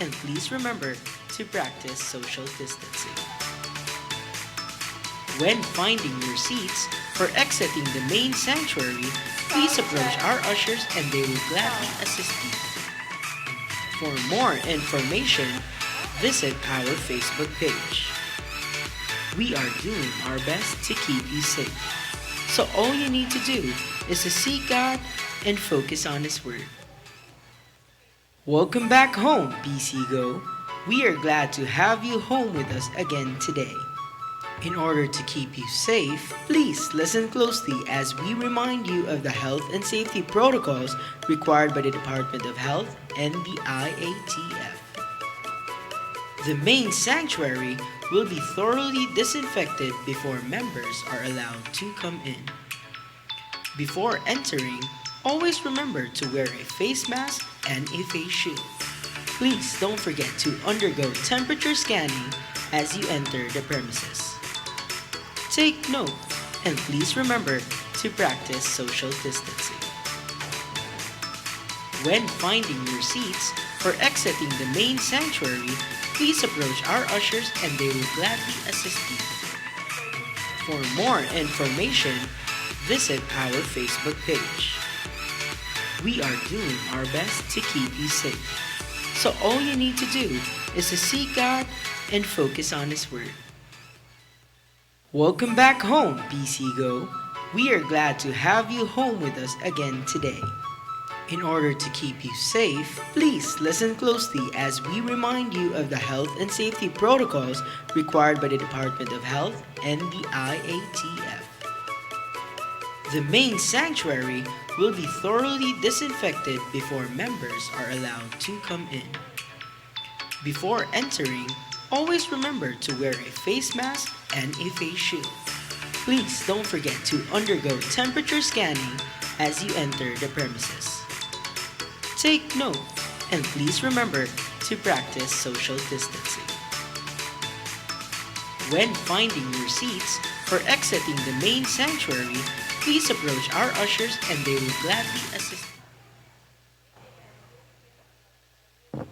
and please remember to practice social distancing. When finding your seats for exiting the main sanctuary, please approach our ushers and they will gladly assist you. For more information, visit our Facebook page. We are doing our best to keep you safe. So all you need to do is to seek God and focus on His Word. Welcome back home, BC Go. We are glad to have you home with us again today. In order to keep you safe, please listen closely as we remind you of the health and safety protocols required by the Department of Health and the IATF. The main sanctuary will be thoroughly disinfected before members are allowed to come in. Before entering, always remember to wear a face mask and a face shield. Please don't forget to undergo temperature scanning as you enter the premises. Take note and please remember to practice social distancing. When finding your seats for exiting the main sanctuary, please approach our ushers and they will gladly assist you. For more information, visit our Facebook page. We are doing our best to keep you safe. So all you need to do is to seek God and focus on His Word. Welcome back home, BC Go. We are glad to have you home with us again today. In order to keep you safe, please listen closely as we remind you of the health and safety protocols required by the Department of Health and the IATF. The main sanctuary will be thoroughly disinfected before members are allowed to come in. Before entering, always remember to wear a face mask and a face shield. Please don't forget to undergo temperature scanning as you enter the premises. Take note and please remember to practice social distancing. When finding your seats for exiting the main sanctuary, please approach our ushers and they will gladly assist you.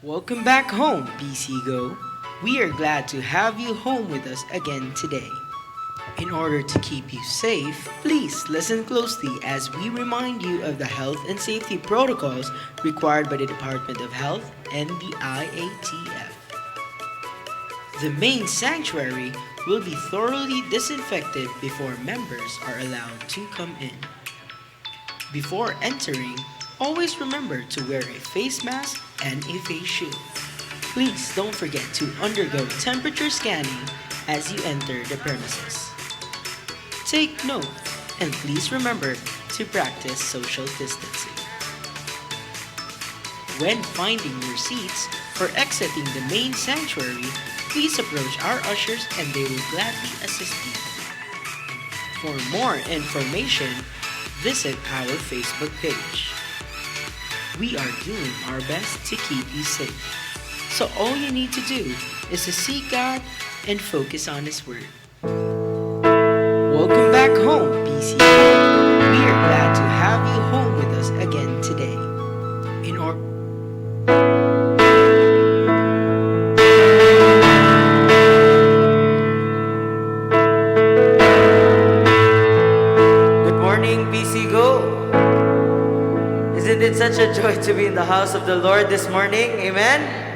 Welcome back home, BC Go. We are glad to have you home with us again today. In order to keep you safe, please listen closely as we remind you of the health and safety protocols required by the Department of Health and the IATF. The main sanctuary will be thoroughly disinfected before members are allowed to come in. Before entering, always remember to wear a face mask and a face shield. Please don't forget to undergo temperature scanning as you enter the premises. Take note and please remember to practice social distancing. When finding your seats for exiting the main sanctuary, please approach our ushers and they will gladly assist you. For more information, visit our Facebook page. We are doing our best to keep you safe. So all you need to do is to seek God and focus on His Word. Welcome back home, BC. We are glad to have you home with us again today. In order Good morning, BC Go. Isn't it such a joy to be in the house of the Lord this morning? Amen.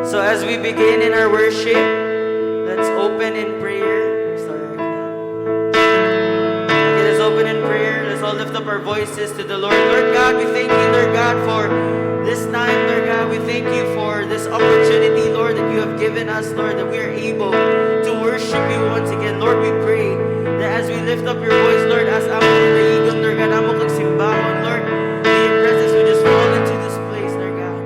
So as we begin in our worship, let's open in prayer. Okay, let's open in prayer. Let's all lift up our voices to the Lord. Lord God, we thank you, Lord God, for this time, Lord God. We thank you for this opportunity, Lord, that you have given us, Lord, that we are able to worship you once again. Lord, we pray that as we lift up your voice, Lord, as amo kong Lord God, amo kong simbahon, Lord, may your presence will just fall into this place, Lord God.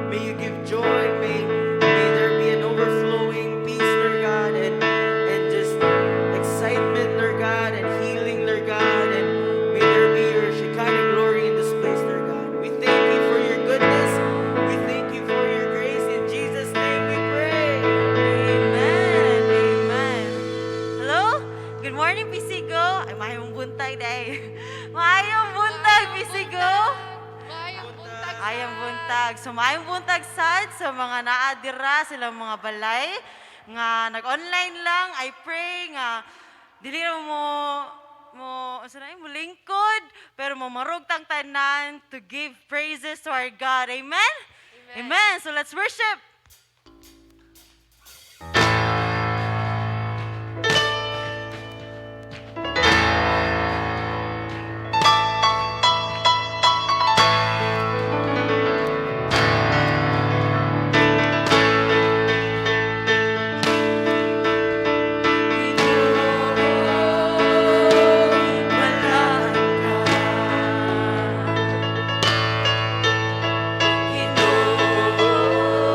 May you give joy, may there be an overflowing peace, Lord God, and just excitement, Lord God, and healing, Lord God, and may there be your Shekinah glory in this place, Lord God. We thank you for your goodness. We thank you for your grace. In Jesus' name we pray. Amen. Amen. Hello? Bisigo. Ay, mahayong buntag day. Mahayong buntag, Bisigo. Mayang buntag. Ayang buntag. So, maayong buntag sad sa mga naadira silang mga balay nga nag-online lang. I pray nga dili na mo asa na mo lingkod pero mo marug tang tanan to give praises to our God. Amen? Amen. So let's worship. Ginoo,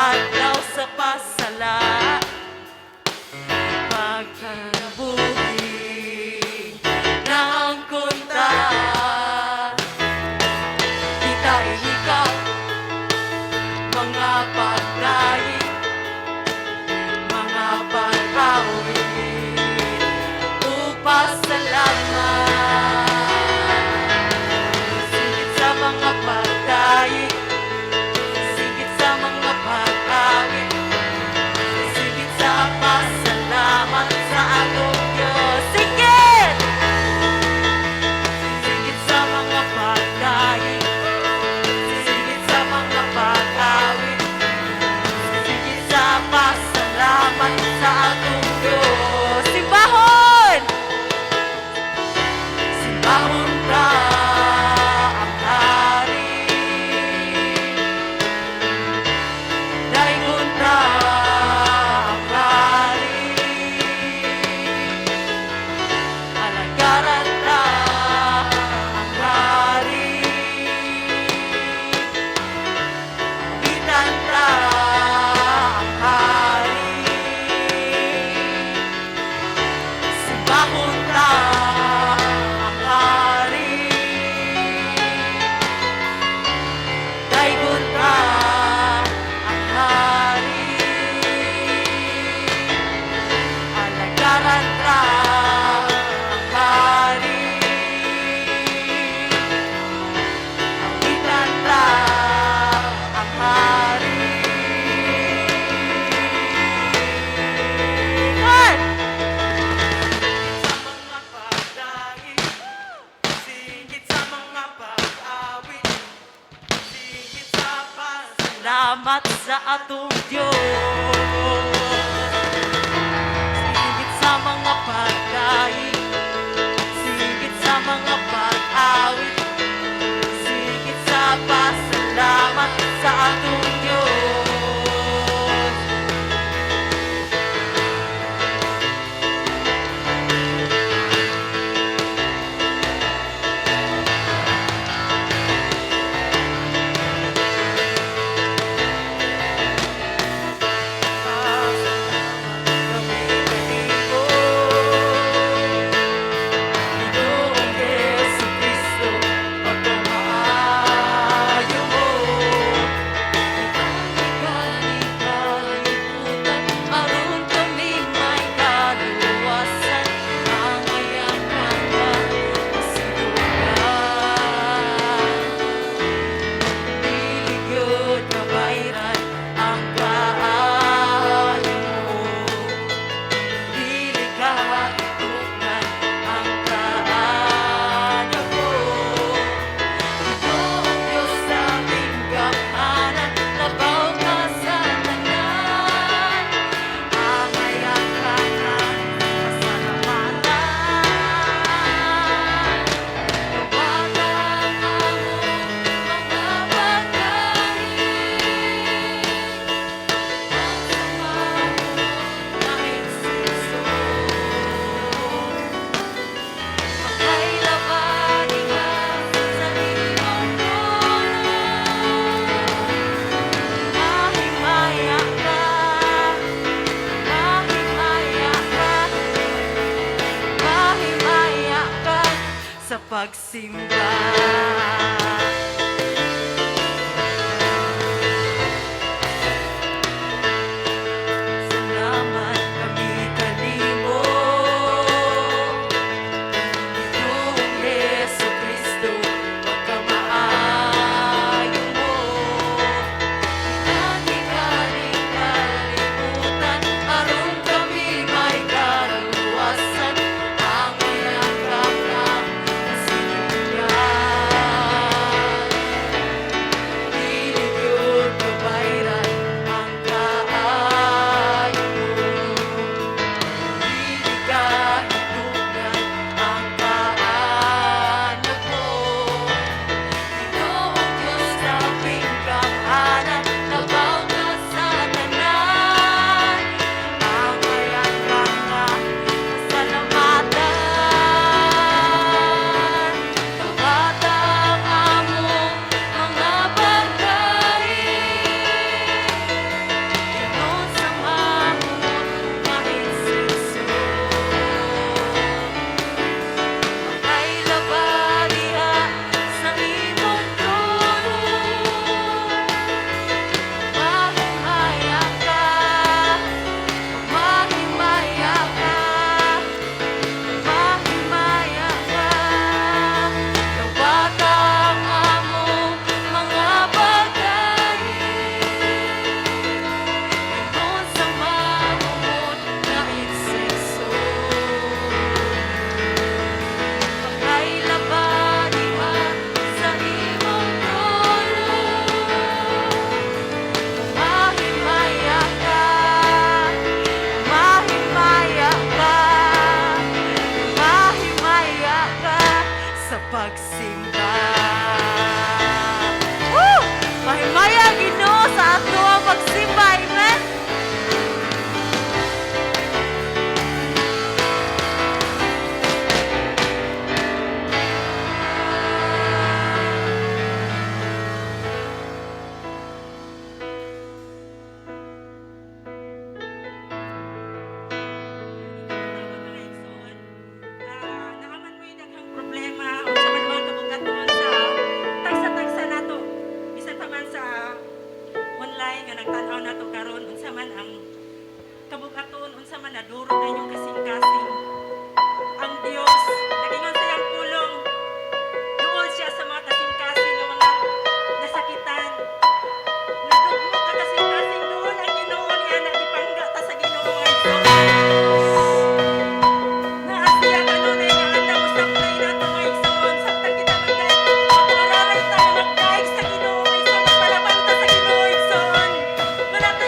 adlaw sa pasala pagkabuhi na ang kunta kita ihikap mga pagkain mga pagkawin upasalamat sigit sa mga pagkain sigit sa mga pag-awit sigit sa pasalamat sa atong Diyos sigit sigit sa mga pagkain sigit sa mga pag-awit sigit sa pasalamat sa atong Diyos simbahon simbahon ka ang hari dayon ka ang hari alagaran ka ang hari bitan ka ang hari simbahon ka ang hari dayon ka ang hari alagaran ka ang hari bitan ka ang hari God! Sa mga pagdaing, sigit sa mga pag-awit, sigit sa pasalamat sa atong Diyos. Sigit sa mga pagdaing, sigit sa mga pag-awit, sigit sa pasalamat sa atong Diyos. Sa pagsimba salamat kami kanimo Ginoong Jesu-Kristo pagkamaayo mo hinani-haning kalimutan aron kami may kaluwasan ang yakap ng kasinungan tanaw na to karon unsa man ang kabugaton, unsa man naduro na inyong kasing-kasing. Ang Dios nagingon sa iyang pulong. Duol siya sa mga kasing-kasing nga mga nasakitan. Nadugmo ka kasing-kasing duol ang Ginoo niya na ipangga ta sa Ginoo nga naasiya kanunay nga anda mo saplay nato nga igsoon samtang kita magdahig ta nga magdahig sa Ginoo nga igsoon magpalabanta sa Ginoo igsoon wala ta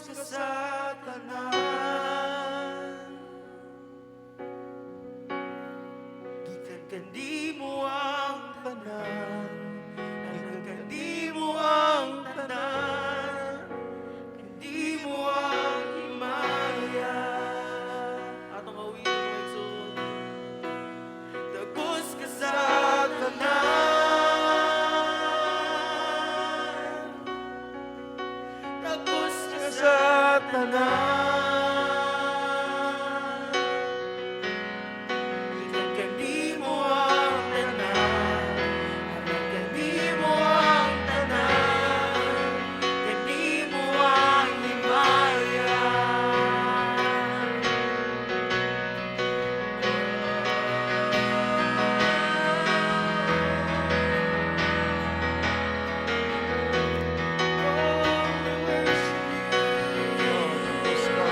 ka sa tanan, gikan kandi mo ang tanan, gikan kandi mo ang tanan, kandi mo ang himaya. Atong awit mo igsoon. Dagos ka sa tanan, dagos ka sa tanan, gikan kandi mo ang tanan, gikan kandi mo ang tanan, kandi mo ang himaya. Oh, we worship you.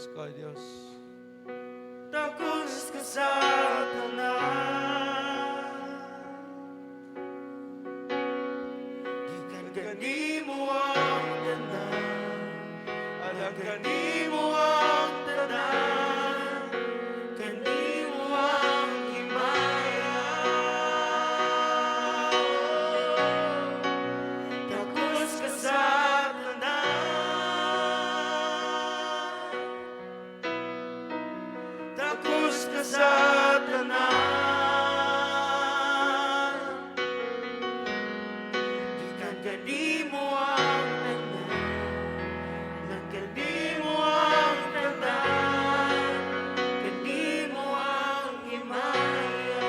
Takos ka, Diyos. Takos ka sa tanan. Gikan kanimo ang tanan. Alam kanimo ang tanan. Kanimo ang himaya. Takos ka sa tanan. Takos ka sa tanan. Gikan kanimo ang tanan. Alam kanimo ang tanan. Kanimo ang himaya.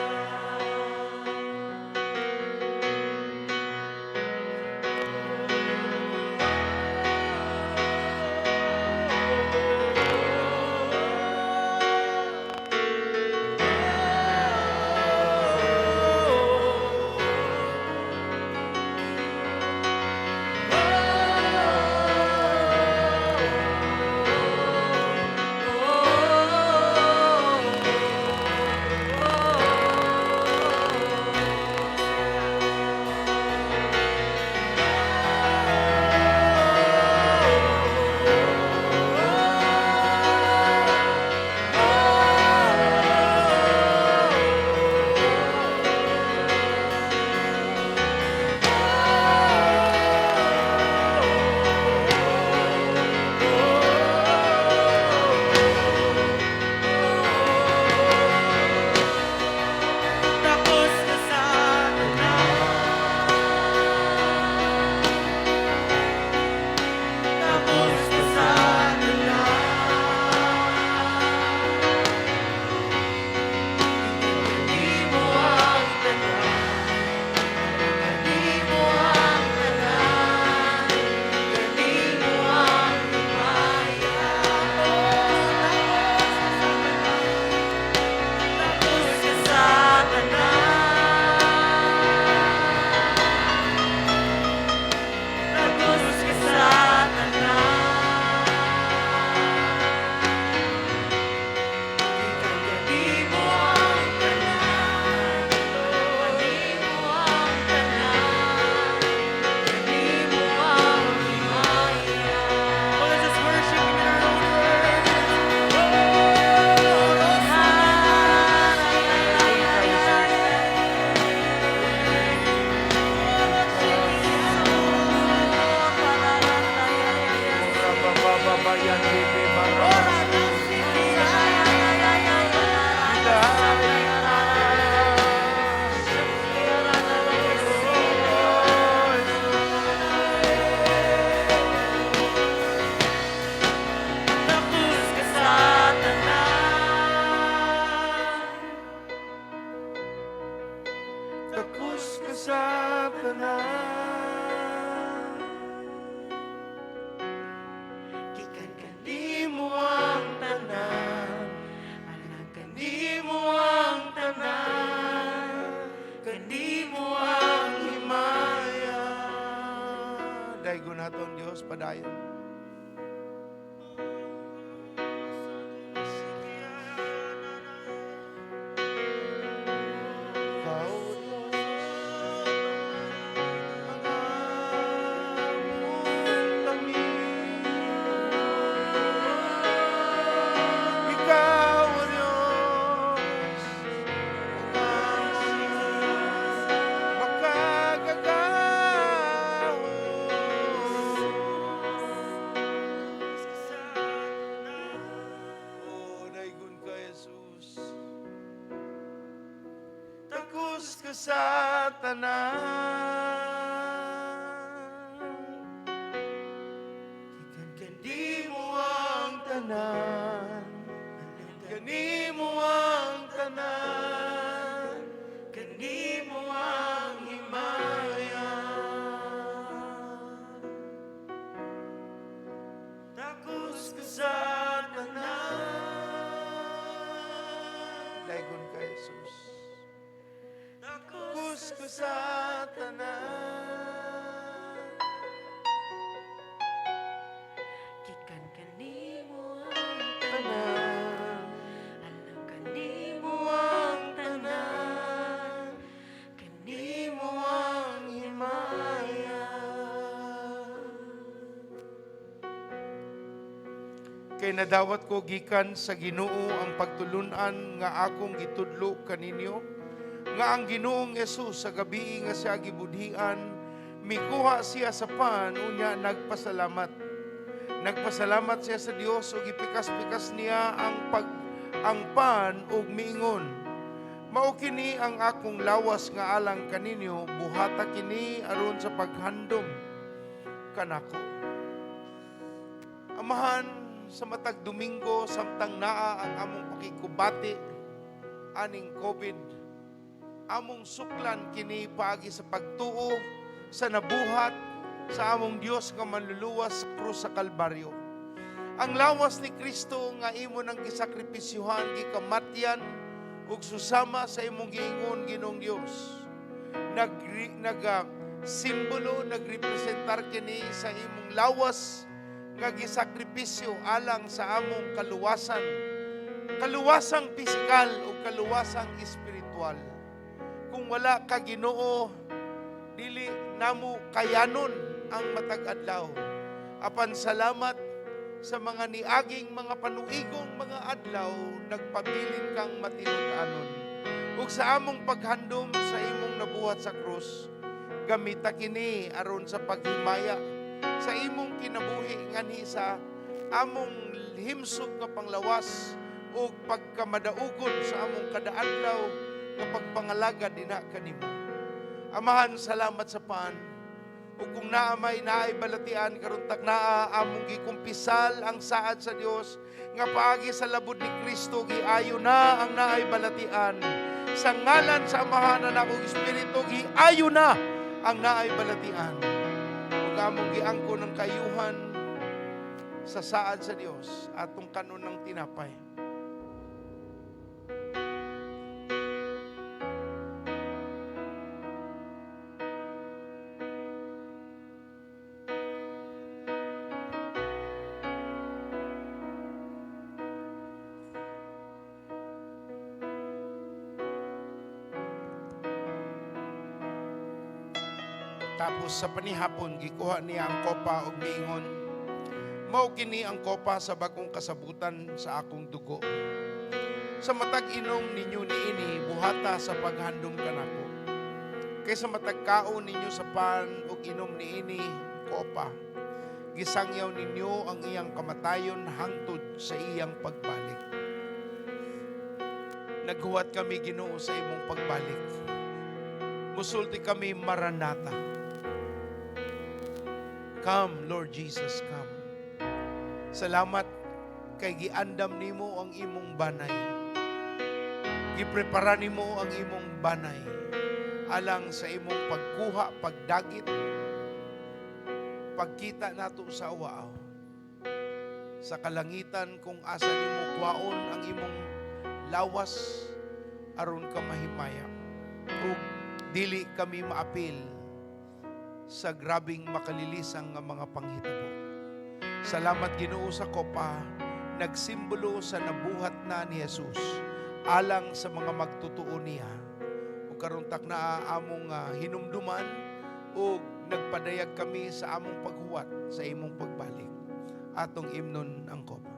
Takos ka sa tanan. Takos ka sa tanan. Kanimo ang tanan. Kanimo ang tanan. Kanimo ang himaya. Takos ka sa tanan. Takos ka sa tanan. Gikan kanimo ang tanan. Kanimo ang tanan. Kanimo ang himaya. Oh, let's just worship Him in our own words. Takos ka sa tanan. Takos ka sa tanan. Gikan kanimo ang tanan. Alam kanimo ang tanan. Kanimo ang himaya. Daigo naton Dios padayon. Ikaw, Diyos, ang among tamis. Ikaw, Diyos, ang aming makagagahon. Oh, daigon ka, Jesus. Takos ka sa tanan. Gikan kanimo ang tanan. Kanimo ang tanan. Kanimo ang himaya. Takos ka sa tanan. Daigon ka, Jesus. Takos ka sa tanan. Gikan kanimo ang Kay nadawat ko gikan sa Ginoo ang pagtulunan nga akong gitudlo kaninyo, nga ang Ginoong Hesus sa gabi nga siya gibudhian, mikuha siya sa pan, unya nagpasalamat. Nagpasalamat siya sa Dios ug gipikas-pikas niya ang pan ug miingon, mao kini ang akong lawas nga alang kaninyo, buhata kini aron sa paghandom kanako. Amahan, sa matag Domingo samtang naa ang among pakikubati aning COVID, among suklan kini paagi sa pagtuo sa nabuhat sa among Dios nga manluluwas sa krus sa Kalbaryo. Ang lawas ni Kristo nga imo nang gisakripisyuhan, gikamatyan ug susama sa imong giingon Ginoong Dios. Simbolo, nagrepresentar kini sa imong lawas nga gisakripisyo alang sa among kaluwasan. Kaluwasang pisikal o kaluwasang espiritual. Kung wala ka Ginoo, dili namo kayanon ang matag adlaw. Apan salamat sa mga niaging mga panuigong mga adlaw, nagpabilin kang matinud-anon. Ug sa among paghandom sa imong nabuhat sa krus, gamita kini aron sa paghimaya sa imong kinabuhi nganhi sa among himsog nga panglawas o pagkamadaugon sa among kadaadlaw nga pagpangalagad dinha kanimo. Amahan, salamat sa paan. O kung naamay naay balatian karon tak naa among gikumpisal ang saad sa Dios nga paagi sa labod ni Kristo giayo na ang naay balatian. Sa ngalan sa Amahan na akong Espiritu giayo na ang naay balatian. Ug among giangko ng kayuhan sa saad sa Dios atong kanon ng tinapay. Tapos sa panihapon, gikuha niya ang kopa og miingon, mao kini ang kopa sa bagong kasabutan sa akong dugo. Sa matag inom ninyo niini, buhata sa paghandom kanako. Kay sa matag kaon ninyo sa pan ug inom niini kopa, gisangyaw ninyo ang iyang kamatayon hangtod sa iyang pagbalik. Naghuwat kami Ginoo sa imong pagbalik. Musulti kami Maranatha. Come, Lord Jesus, come. Salamat kay giandam nimo ang imong banay. Giprepara nimo ang imong banay alang sa imong pagkuha, pagdagit, pagkita nato sa awaaw. Sa kalangitan kung asa nimo kuwaon ang imong lawas aron ka mahimaya. Ug dili kami maapil sa grabing makalilisang nga mga panghitabo. Salamat Ginoo sa kopa, nagsimbolo sa nabuhat na ni Jesus alang sa mga magtutuo niya. O karon tak na among hinumduman o nagpadayag kami sa among paghuwat sa imong pagbalik. Atong imnon ang kopa.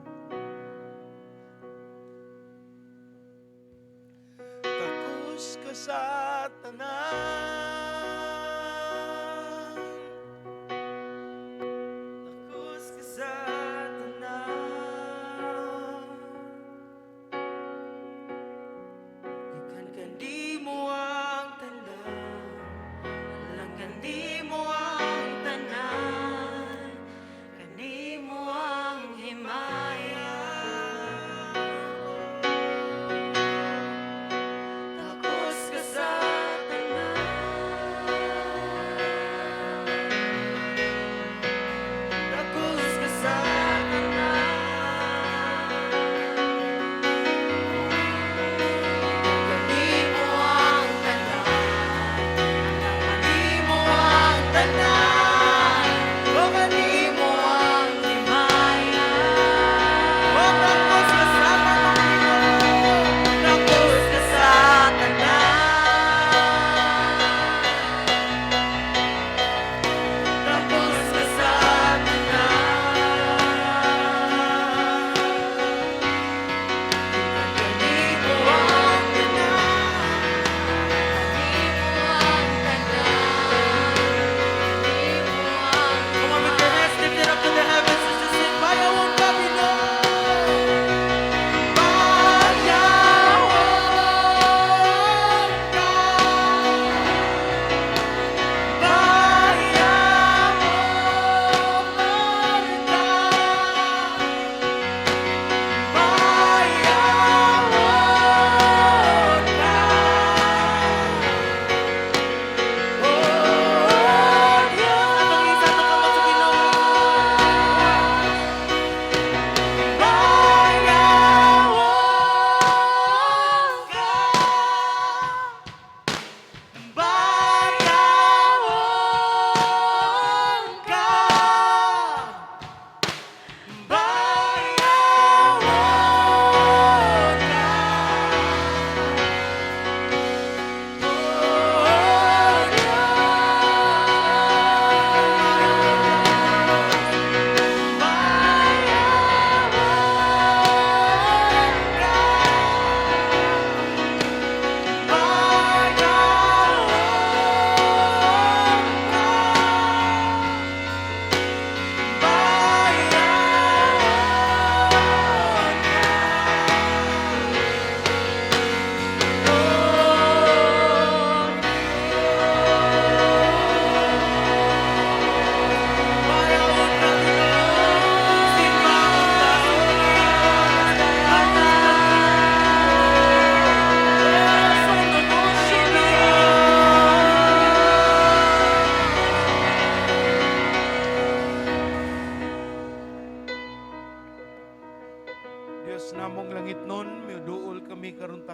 Takus ka sa tanan,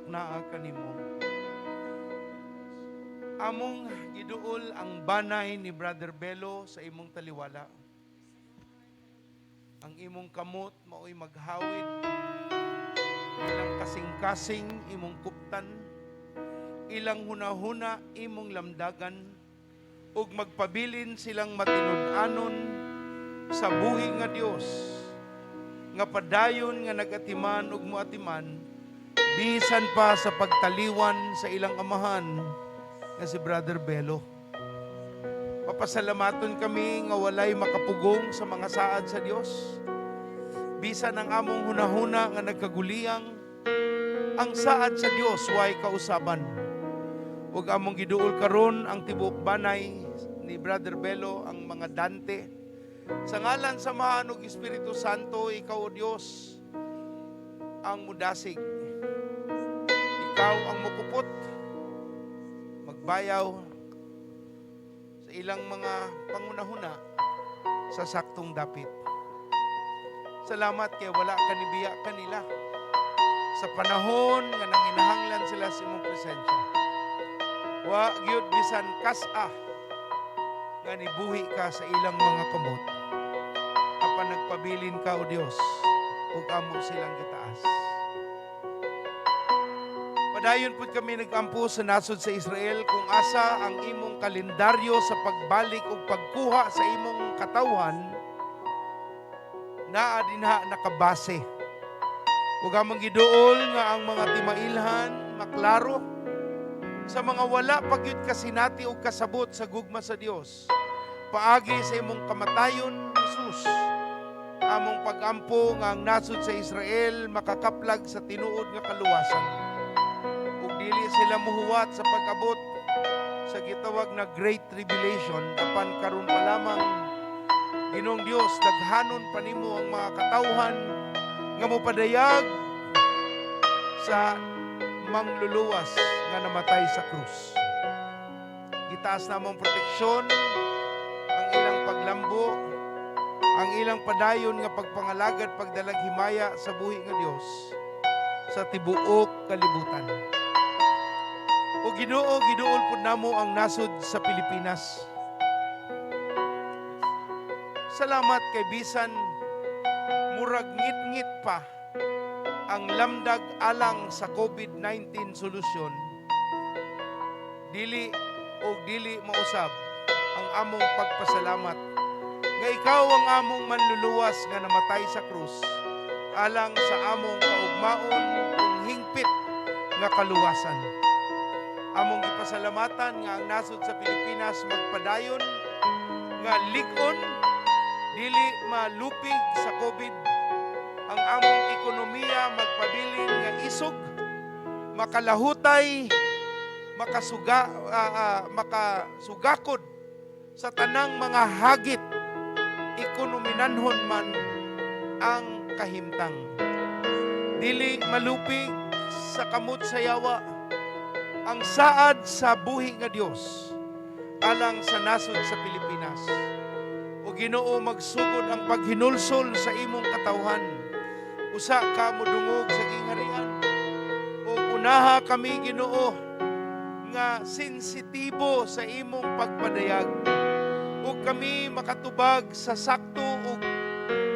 naa kanimo. Among giduol ang banay ni Brother Bello sa imong taliwala. Ang imong kamot mao'y maghawid, ilang kasing-kasing imong kuptan, ilang hunahuna imong lamdagan, ug magpabilin silang matinud-anon sa buhi nga Dios, nga padayon nga nagatiman ug moatiman, bisan pa sa pagtaliwan sa ilang amahan nga si Brother Bello. Papasalamaton kami nga walay makapugong sa mga saad sa Dios. Bisan ang among hunahuna nga nagkaguliyang, ang saad sa Dios way kausaban. Ug among giduol karon ang tibuok banay ni Brother Bello, ang mga Dante. Sa ngalan samahan ug Espiritu Santo, ikaw o Dios ang mudasig. Ikaw ang mukupot, magbayaw sa ilang mga pangunahuna sa saktong dapit. Salamat kay wala kanibiya kanila sa panahon nga nanginahanglan sila sa imong presensya. Wa gyud bisan kas-a nga nibuhi ka sa ilang mga kamot. Apan nagpabilin ka o Dios ug amo silang gitaas. Padayon pud kami nagampo sa nasod sa Israel kung asa ang imong kalendaryo sa pagbalik ug pagkuha sa imong katawhan naa dinha nakabase. Ug among giduol nga ang mga timailhan maklaro sa mga wala pagyud kasinati ug kasabot sa gugma sa Dios. Paagi sa imong kamatayon, Jesus, among pagampo nga ang nasod sa Israel makakaplag sa tinuod nga kaluwasan. Dili sila muhuwat sa pag-abot sa gitawag na Great Tribulation, apan karon pa lamang Ginoong Dios daghanon pa nimo ang mga katawhan nga mopadayag sa mangluluwas nga namatay sa krus. Gitaas namong proteksyon ang ilang paglambo, ang ilang padayon nga pagpangalagad pagdalag himaya sa buhi nga Dios sa tibuok kalibutan. O Ginoo, giduol pud namo ang nasod sa Pilipinas. Salamat kay bisan murag ngit-ngit pa ang lamdag alang sa COVID-19 solusyon. Dili mausab ang among pagpasalamat nga ikaw ang among manluluwas nga namatay sa krus alang sa among kaugmaon ug hingpit nga kaluwasan. Among ipasalamatan nga ang nasod sa Pilipinas magpadayon nga lig-on dili malupig sa COVID. Ang among ekonomiya magpabilin nga isog, makalahutay, makasugakod sa tanang mga hagit, ekonominanhon man ang kahimtang. Dili malupig sa kamot sa yawa ang saad sa buhi nga Dios alang sa nasod sa Pilipinas. O Ginoo, magsugod ang paghinulsol sa imong katawhan. Usa ka modungog sa gingharian. O unaha kami, Ginoo, nga sensitibo sa imong pagpadayag. O kami makatubag sa sakto o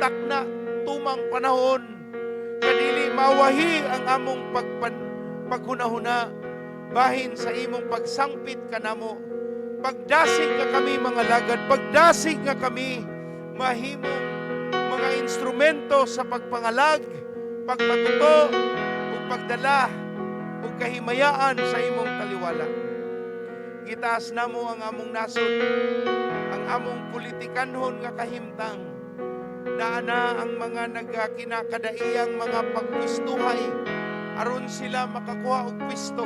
takna tumang panahon kadili mawahi ang among paghunahuna bahin sa imong pagsangpit kanamo. Pagdasig nga kami mga lagad, pagdasig nga kami mahimong mga instrumento sa pagpangalag, pagmatuto, o pagdala, o kahimayaan sa imong taliwala. Gitaas namo ang among nasod, ang among politikanhon nga kahimtang, naana ang mga nagkinakadaiyang mga pagpwistuhay, aron sila makakuha og pwisto.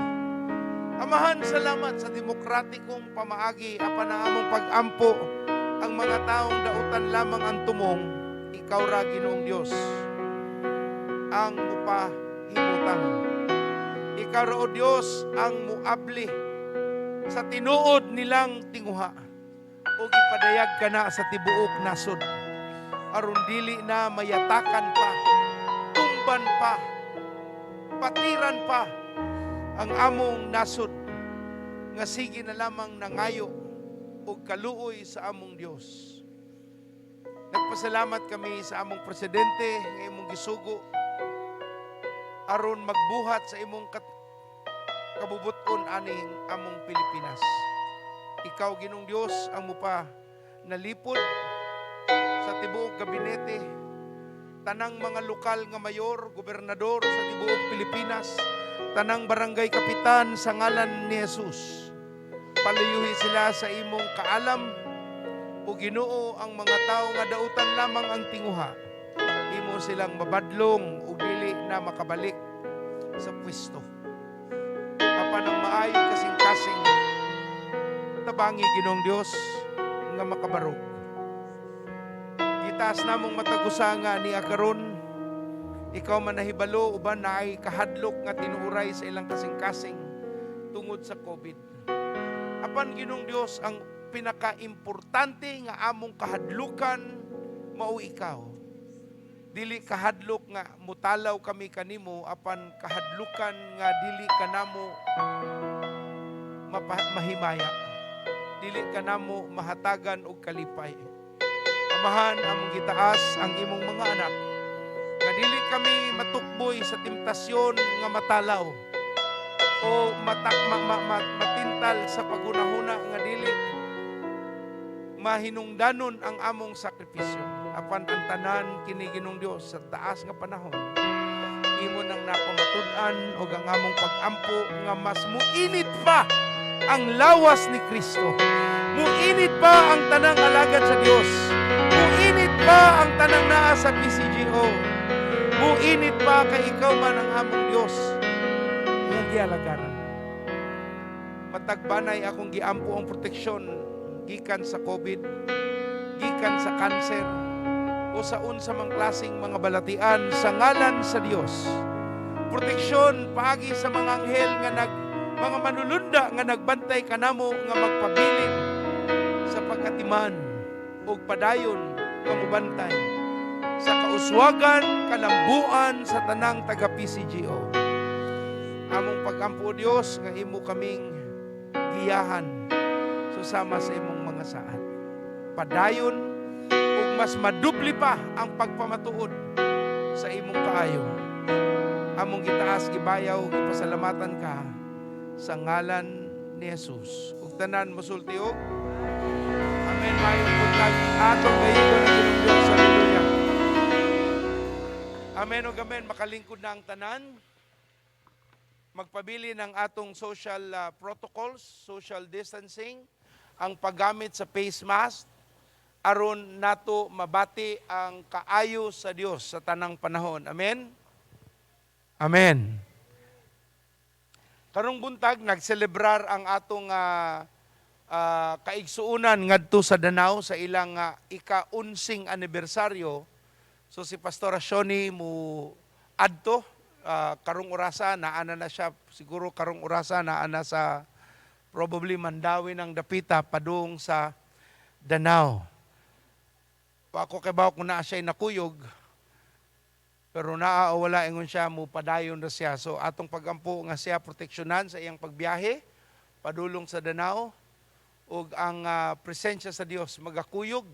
Amahan, salamat sa demokratikong pamaagi apan ang among pag-ampo ang mga taong dautan lamang ang tumong. Ikaw ra, Ginoong Dios, ang mupahimutang. Ikaw ra, o Dios, ang muabli sa tinuod nilang tinguha o gipadayag ka na sa tibuok nasod aron dili na mayatakan pa, tumban pa, patiran pa ang among nasod nga sige na lamang nangayo o kaluoy sa among Dios. Nagpasalamat kami sa among presidente nga imong gisugo aron magbuhat sa imong kabubuton aning among Pilipinas. Ikaw, Ginong Dios, ang mupa nalipod sa tibuok gabinete, tanang mga lokal nga mayor, gobernador sa tibuok Pilipinas, tanang barangay kapitan sa ngalan ni Jesus. Paluyuhi sila sa imong kaalam o Ginoo ang mga tao nga dautan lamang ang tinguha. Imo silang mabadlong o dili na makabalik sa pwesto. Apan ang maayo kasing-kasing tabangi, Ginoong Dios, nga makabarog. Gitaas namong matagusa nga ni akaron, ikaw man nahibalo uban na ay kahadlok nga tinuuray sa ilang kasing-kasing tungod sa COVID. Apan, Ginoong Dios, ang pinaka-importante nga among kahadlukan mao ikaw. Dili kahadlok nga mutalaw kami kanimo, apan kahadlukan nga dili kanamo mahimaya. Dili kanamo mahatagan og kalipay. Amahan, among gitaas ang imong mga anak nga dili kami matukboy sa temptasyon nga matalaw o matintal sa pagunahuna nga dili mahinungdanon ang among sakripisyo. Apan ang tanan kini Ginong Dios sa taas nga panahon, imo nang napamatud-an og ang among pag-ampo nga mas muinit pa ang lawas ni Kristo. Muinit pa ang tanang alagad sa Dios. Muinit pa ang tanang naa sa PCGO. Muinit pa kay ikaw man ang among Dios. Nga gialagaran. Matagbanay akong giampo ang proteksyon gikan sa COVID, gikan sa cancer, o sa unsa mang klaseng mga balatian sa ngalan sa Dios. Proteksyon paagi sa mga anghel nga mga manulunda nga nagbantay kanamo nga magpabilin sa pagkatiman o padayon nga mubantay sa kauswagan, kalambuan sa tanang taga PCGO. Among pagampo Dios nga imo kaming giyahan susama sa imong mga saad. Padayon ug mas madubli pa ang pagpamatuod sa imong kaayo. Among gitaas gibayaw gipasalamatan ka sa ngalan ni Jesus. Ug tanan mosulti og amen. Mayong buntag atong gayugon ang Ginoo Dios. Hallelujah. Amen ug amen. Makalingkod na ang tanan. Magpabili ng atong social protocols, social distancing, ang paggamit sa face mask aron nato mabati ang kaayo sa Dios sa tanang panahon. Amen. Amen. Karong buntag nagselebrar ang atong kaigsuunan ngadto sa Danau sa ilang ika-unsing anibersaryo. So si Pastora Shoni mo adto karong orasa naana na siya, siguro karong orasa naana sa probably Mandawi ng Dapita padung sa Danau. Ako kay bawo kung naa siya nakuyog, pero naa o wala ingon siya mo padayon na siya. So atong pagampo nga siya proteksyonan sa iyang pagbiyahe padulong sa Danau ug ang presensya sa Dios magakuyog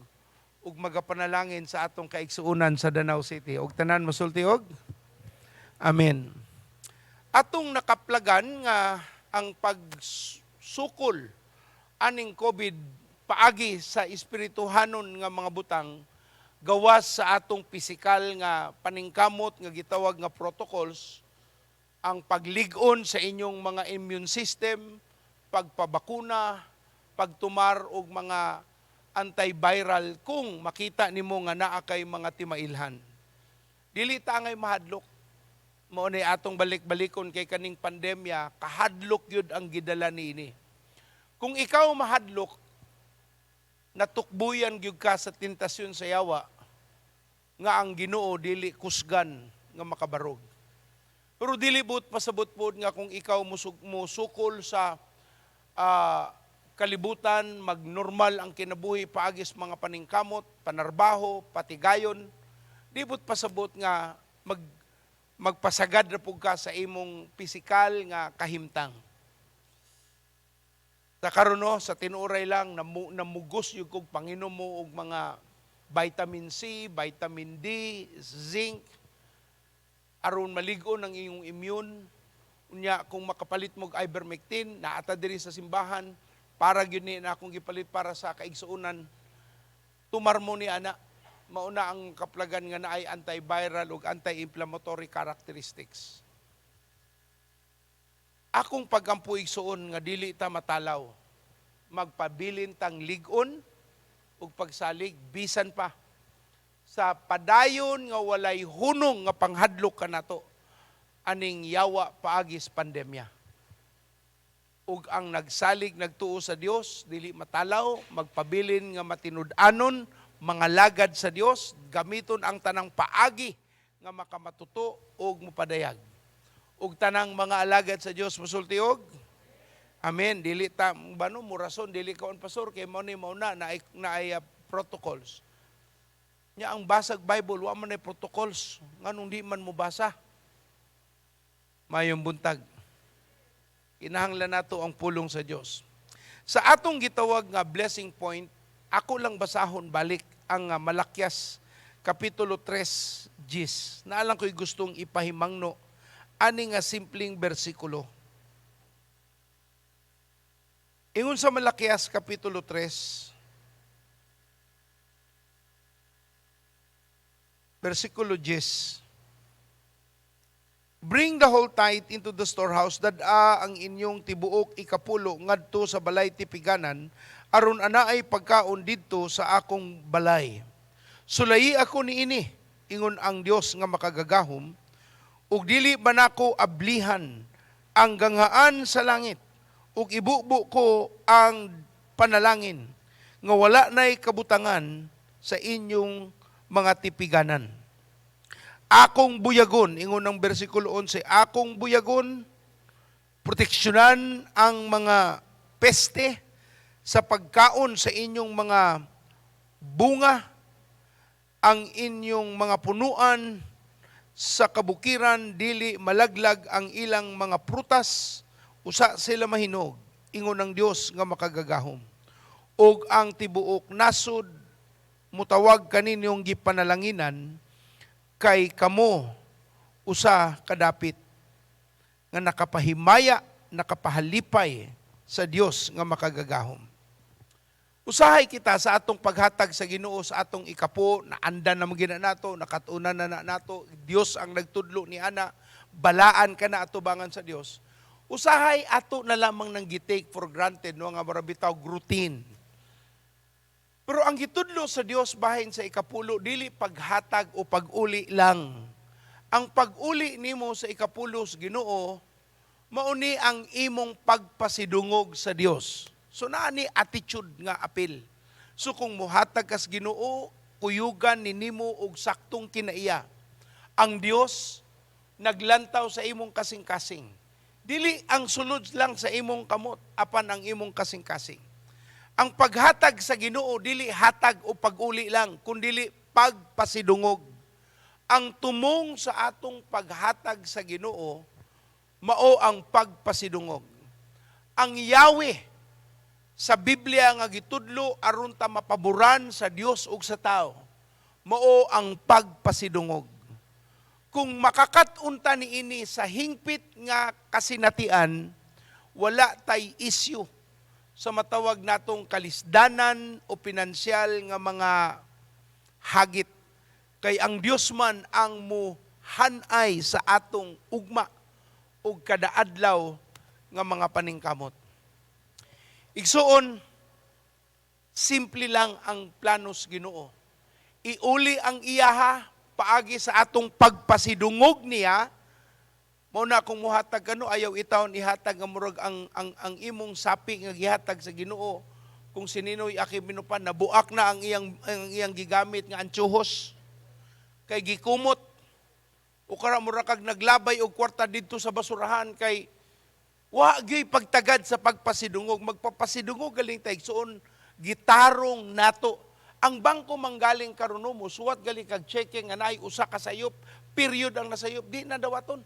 ug magapanalangin sa atong kaigsuunan sa Danau City. Ug tanan mosulti og amen. Atong nakaplagan nga ang pagsukol aning COVID paagi sa espirituhanon nga mga butang gawas sa atong pisikal nga paningkamot nga gitawag nga protocols, ang paglig-on sa inyong mga immune system, pagpabakuna, pagtumar og mga antiviral kung makita nimo nga naa kay mga timailhan. Dili ta ngay mahadlok. Mao ni atong balik-balikon kay kaning pandemya, kahadlok yun ang gidala niini. Kung ikaw mahadlok, natukbuyan gyud ka sa tentasyon sa yawa, nga ang Ginoo dili kusgan nga makabarog. Pero dili but pasabot pod nga kung ikaw musukol sa kalibutan, magnormal ang kinabuhi paagis mga paningkamot, panarbaho, patigayon, di but pasabot nga magpasagad na pug ka sa imong pisikal nga kahimtang. Sa karon no, sa tinuray lang namugos yung kog panginom mo og mga vitamin C, vitamin D, zinc aron malig-on ang iyong immune. Unya kung makapalit mo og ivermectin, naata diri sa simbahan para gyud ni na akong gipalit para sa kaigsuonan. Tumar mo ni ana mauna ang kaplagan nga naay antiviral ug anti-inflammatory characteristics. Akong pagampuig suon nga dili ta matalaw, magpabilin tang ligon ug pagsalig bisan pa sa padayon nga walay hunong nga panghadlok kanato aning yawa paagis pandemya. Ug ang nagsalig nagtuo sa Dios dili matalaw, magpabilin nga matinud-anon, mga lagad sa Dios, gamiton ang tanang paagi nga makamatuto ug mopadayag. Ug tanang mga alagad sa Dios mosultiog. Amen. Dili ta bano mo rason dili kaon pastor kay mao ni mauna na ay protocols. Nya ang basag Bible wa man ay protocols nganong di man mo basa. Mayong buntag. Kinahanglan nato ang pulong sa Dios. Sa atong gitawag nga blessing point, ako lang basahon balik ang Malakyas kapitulo 3 10. Naalang ko'y gustong ipahimangno ani nga simpleng bersikulo. Ingon sa Malakyas kapitulo 3 versikulo 10. Bring the whole tithe into the storehouse, dad-a ang inyong tibuok ikapulo ngadto sa balay tipiganan, aron ana ay pagkaon didto sa akong balay. Sulayi ako niini, ingon ang Dios nga makagagahom, ug dili man ako ablihan ang ganghaan sa langit, ug ibubo ko ang panalangin, nga wala na'y kabutangan sa inyong mga tipiganan. Akong buyagon, ingon ng versikulo 11, akong buyagon, proteksyonan ang mga peste sa pagkaon sa inyong mga bunga, ang inyong mga punuan sa kabukiran, dili malaglag ang ilang mga prutas, usa sila mahinog, ingon ng Dios nga makagagahom. Og ang tibuok nasod, mutawag kaninyong gipanalanginan, kay kamo usa kadapit nga nakapahimaya, nakapahalipay sa Dios nga makagagahom. Usahay kita sa atong paghatag sa Ginoo sa atong ikapo, naandan na magina nato, nakatunan na nato, Dios ang nagtudlo ni ana, balaan ka na atubangan sa Dios. Usahay ato na lamang nang gitake for granted no nga marabitaw routine. Pero ang gitudlo sa Dios bahin sa ikapulo, dili paghatag o pag-uli lang. Ang pag-uli nimo sa ikapulo sa Ginoo, mauni ang imong pagpasidungog sa Dios. So naani attitude nga apil. So kung muhatag kas Ginoo, kuyugan ni nimo og saktong kinaiya. Ang Dios naglantaw sa imong kasing-kasing. Dili ang sulod lang sa imong kamot, apan ang imong kasing-kasing. Ang paghatag sa Ginoo dili hatag o pag-uli lang, kundi pagpasidungog. Ang tumong sa atong paghatag sa Ginoo mao ang pagpasidungog. Ang Yahweh sa Biblia nga gitudlo aron ta mapaboran sa Dios ug sa tao mao ang pagpasidungog. Kung makakat-unta niini sa hingpit nga kasinatian, wala tay issue sa matawag natong kalisdanan o pinansyal nga mga hagit. Kay ang Dios man ang muhanay sa atong ugma o kadaadlaw nga mga paningkamot. Igsuon, simple lang ang planos Ginoo. Iuli ang iyaha paagi sa atong pagpasidungog niya. Mao na kung muhatag kano ayaw itawon ihatag nga murag ang imong sapi nga gihatag sa Ginoo. Kung sininoy aki binupan nabuak na ang iyang gigamit nga antsuhos. Kay gikumot o kara murag kag naglabay og kwarta didto sa basurahan kay wa gyud pagtagad sa pagpasidungog. Magpapasidungog galing ta igsuon gitarong nato. Ang bangko manggaling karon mo suwat galing kag checking nga naay usa ka sayop period ang nasayop, di na dawaton.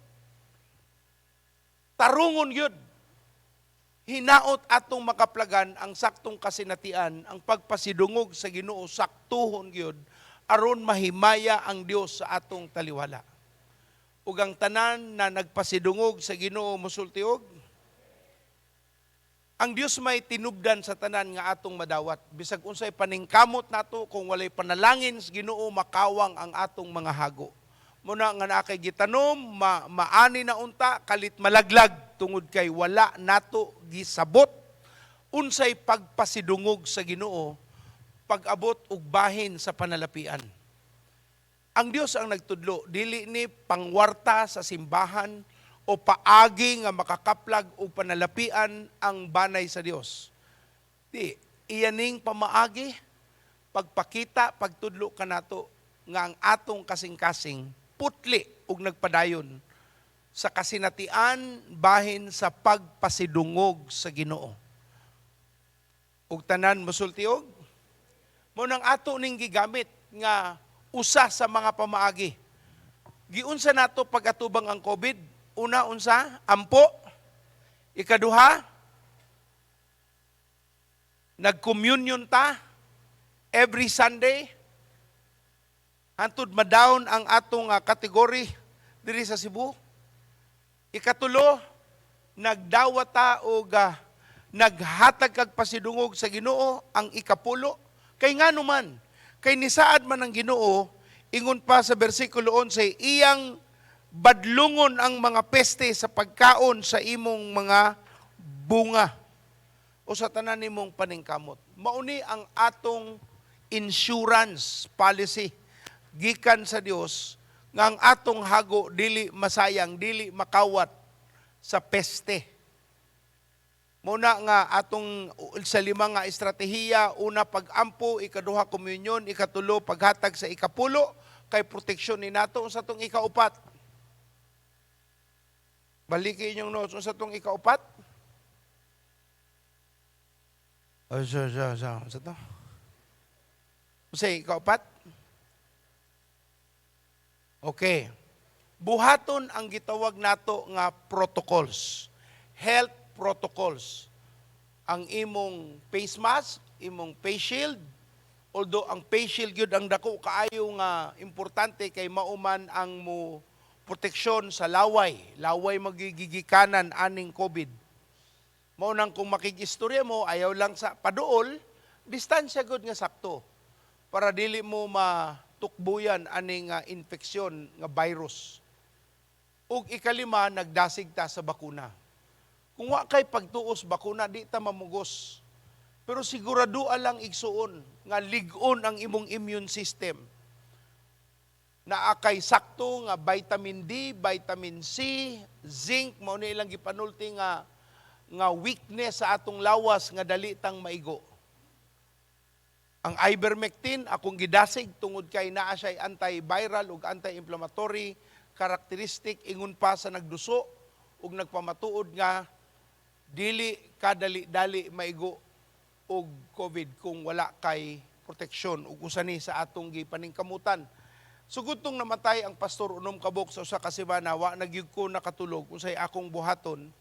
Tarungon yun. Hinaot atong makaplagan ang saktong kasinatian, ang pagpasidungog sa Ginoo saktuhon gyud aron mahimaya ang Dios sa atong taliwala. Ug ang tanan na nagpasidungog sa Ginoo mosultiog, ang Dios may tinubdan sa tanan nga atong madawat. Bisag unsay paningkamot nato kung walay panalangin sa Ginoo makawang ang atong mga hago. Muna nga na kay gitanom, maani na unta, kalit malaglag, tungod kay wala nato gisabot. Unsay pagpasidungog sa Ginoo, pag-abot ug bahin sa panalapian. Ang Dios ang nagtudlo, dili ni pangwarta sa simbahan o paagi nga makakaplag o panalapian ang banay sa Dios. Di, iyaning pamaagi, pagpakita, pagtudlo kanato nga ang atong kasing-kasing putli ug nagpadayon sa kasinatian bahin sa pagpasidungog sa Ginoo. Ug tanan mosultiog, mo nang ato ning gigamit nga usa sa mga pamaagi. Giunsa nato pag-atubang ang COVID? Una, unsa? Ampo. Ikaduha, nag-communion ta every Sunday. Hantod madown ang atong kategory diri sa Cebu. Ikatulo, nagdawat ta og naghatag kag pasidungog sa Ginoo ang ikapulo. Kay ngano man, kay nisaad man ang Ginoo, ingon pa sa bersikulo 11, iyang badlungon ang mga peste sa pagkaon sa imong mga bunga o sa tanan nimong paningkamot. Mauni ang atong insurance policy gikan sa Dios nga ang atong hago dili masayang, dili makawat sa peste. Muna nga atong sa lima nga estratehiya, una pag-ampo, ikaduha komunyon, ikatulo paghatag sa ikapulo, kay proteksyon ni nato sa tong ikaupat. Balikin inyong notes sa tong ikaupat. Sa to. Say ikaupat. Okay. Buhaton ang gitawag nato nga protocols. Health protocols. Ang imong face mask, imong face shield, although ang face shield gyud ang dako kaayo nga importante kay mauman ang mo proteksyon sa laway. Laway magigigikanan aning COVID. Mao nang kung makigistorya mo, ayaw lang sa paduol, distansya gud nga sakto para dili mo matukbuyan aning infeksyon nga virus. Ug ikalima, nagdasig ta sa bakuna. Kung wa kay pagtuos bakuna, di ta mamugos. Pero sigurado lang igsuon nga lig-on ang imong immune system. Naa kay sakto nga vitamin D, vitamin C, zinc, mao ni ilang gipanulti nga weakness sa atong lawas nga dali tang maigo. Ang ivermectin akong gidasig tungod kay naa siya antiviral ug anti-inflammatory characteristic, ingon pa sa nagduso ug nagpamatuod nga dili kadali-dali maigo og COVID kung wala kay proteksyon ug usa ni sa atong gipaningkamutan. Sugod tong namatay ang Pastor Unom Kabok sa usa ka semana, wa nagyud ko nakatulog unsay akong buhaton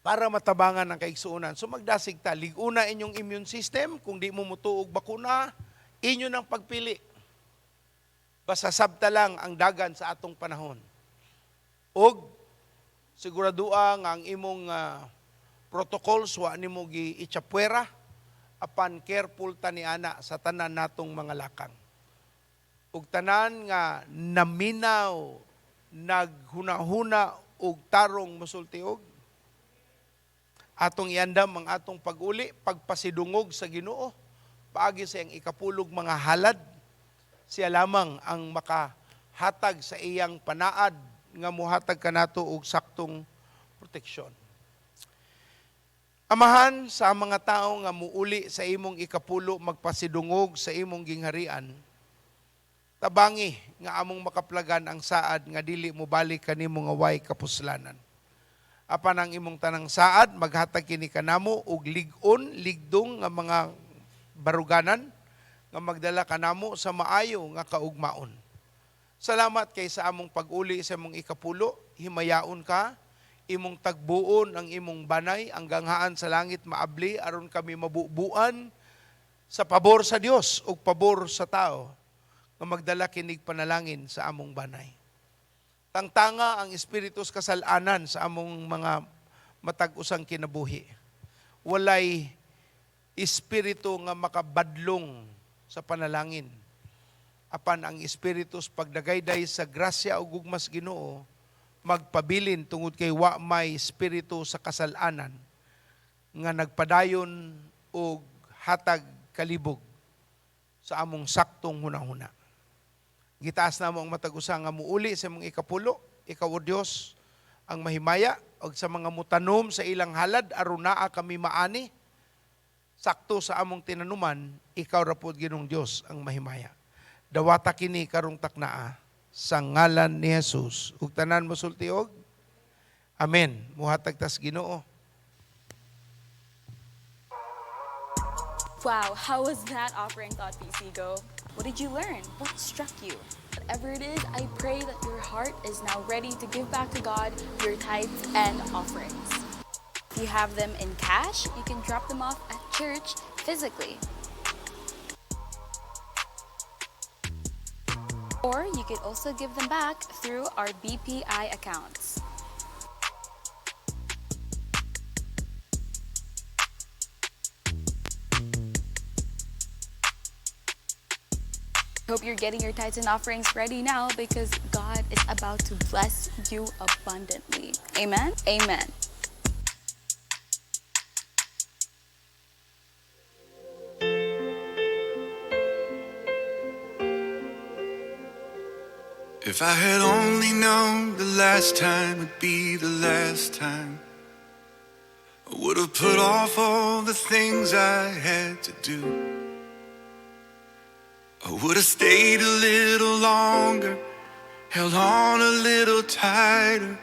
para matabangan ang kaigsuonan. So magdasig ta, lig-una inyong immune system, kung di mo mutuog bakuna, inyo nang pagpili. Basta sabta lang ang dagan sa atong panahon. Og siguradua nga ang imong protocols wa nimo gi-ichapwera apan careful tani ana sa tanan natong mga lakang. Ug tanan nga naminaw, naghuna-huna og tarong mosultiog, atong iandam ang atong pag-uli, pagpasidungog sa Ginoo, paagi sa iyang ikapulog mga halad, siya lamang ang makahatag sa iyang panaad nga muhatag kanato og saktong proteksyon. Amahan sa mga tao nga muuli sa imong ikapulo magpasidungog sa imong gingharian, tabangi nga among makaplagan ang saad nga dili mo balik kanimo nga way kapuslanan. Apan ang imong tanang saad maghatag kini kanamo og lig-on, ligdong nga mga baruganan nga magdala kanamo sa maayo nga kaugmaon. Salamat kay sa among pag-uli sa among ikapulo, himayaon ka, imong tagbuon ang imong banay, ang ganghaan sa langit maabli, aron kami mabubuan sa pabor sa Dios ug pabor sa tao, nga magdala kinig panalangin sa among banay. Tangtanga ang espiritu sa kasalanan sa among mga matag-usang kinabuhi. Walay espiritu nga makabadlong sa panalangin. Apan ang espiritu sa pagdagayday sa grasya o gugmas Ginoo, magpabilin tungod kay wa may espiritu sa kasalanan nga nagpadayon og hatag kalibog sa among saktong hunahuna. Gitaas na mo ang matag-usa nga muuli sa mong ikapulo, ikaw o Dios ang mahimaya, og sa mga mutanom sa ilang halad aron naa kami maani, sakto sa among tinanuman, ikaw ra pod Ginoong Dios ang mahimaya. Dawata kini karong taknaa sa ngalan ni Jesus. Ug tanan mo sultiog. Amen. Muhatag tas Ginoo. Wow, how was that offering thought, PC Go? What did you learn? What struck you? Whatever it is, I pray that your heart is now ready to give back to God your tithes and offerings. If you have them in cash, you can drop them off at church physically. Or you could also give them back through our BPI accounts. Hope you're getting your tithes and offerings ready now because God is about to bless you abundantly. Amen? Amen. If I had only known the last time would be the last time, I would have put off all the things I had to do. I would have stayed a little longer, held on a little tighter.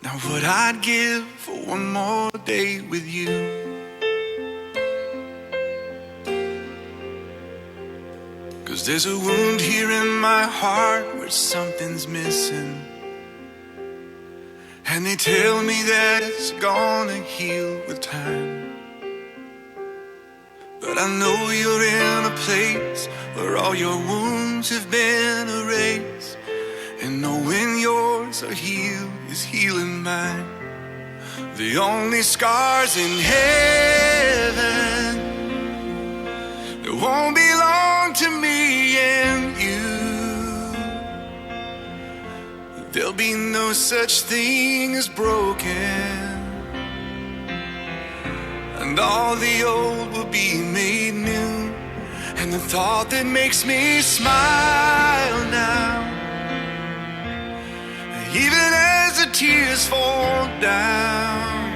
Now what I'd give for one more day with you. Cause there's a wound here in my heart where something's missing, and they tell me that it's gonna heal with time. But I know you're in a place where all your wounds have been erased, and knowing yours are healed is healing mine. The only scars in heaven that won't belong to me and you. There'll be no such thing as broken, and all the old will be made new. And the thought that makes me smile now, even as the tears fall down,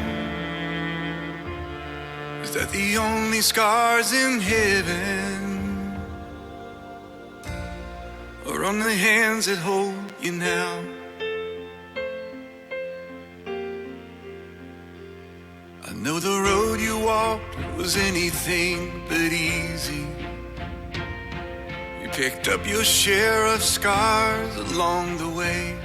is that the only scars in heaven are on the hands that hold you now. I know the road you walked was anything but easy. You picked up your share of scars along the way.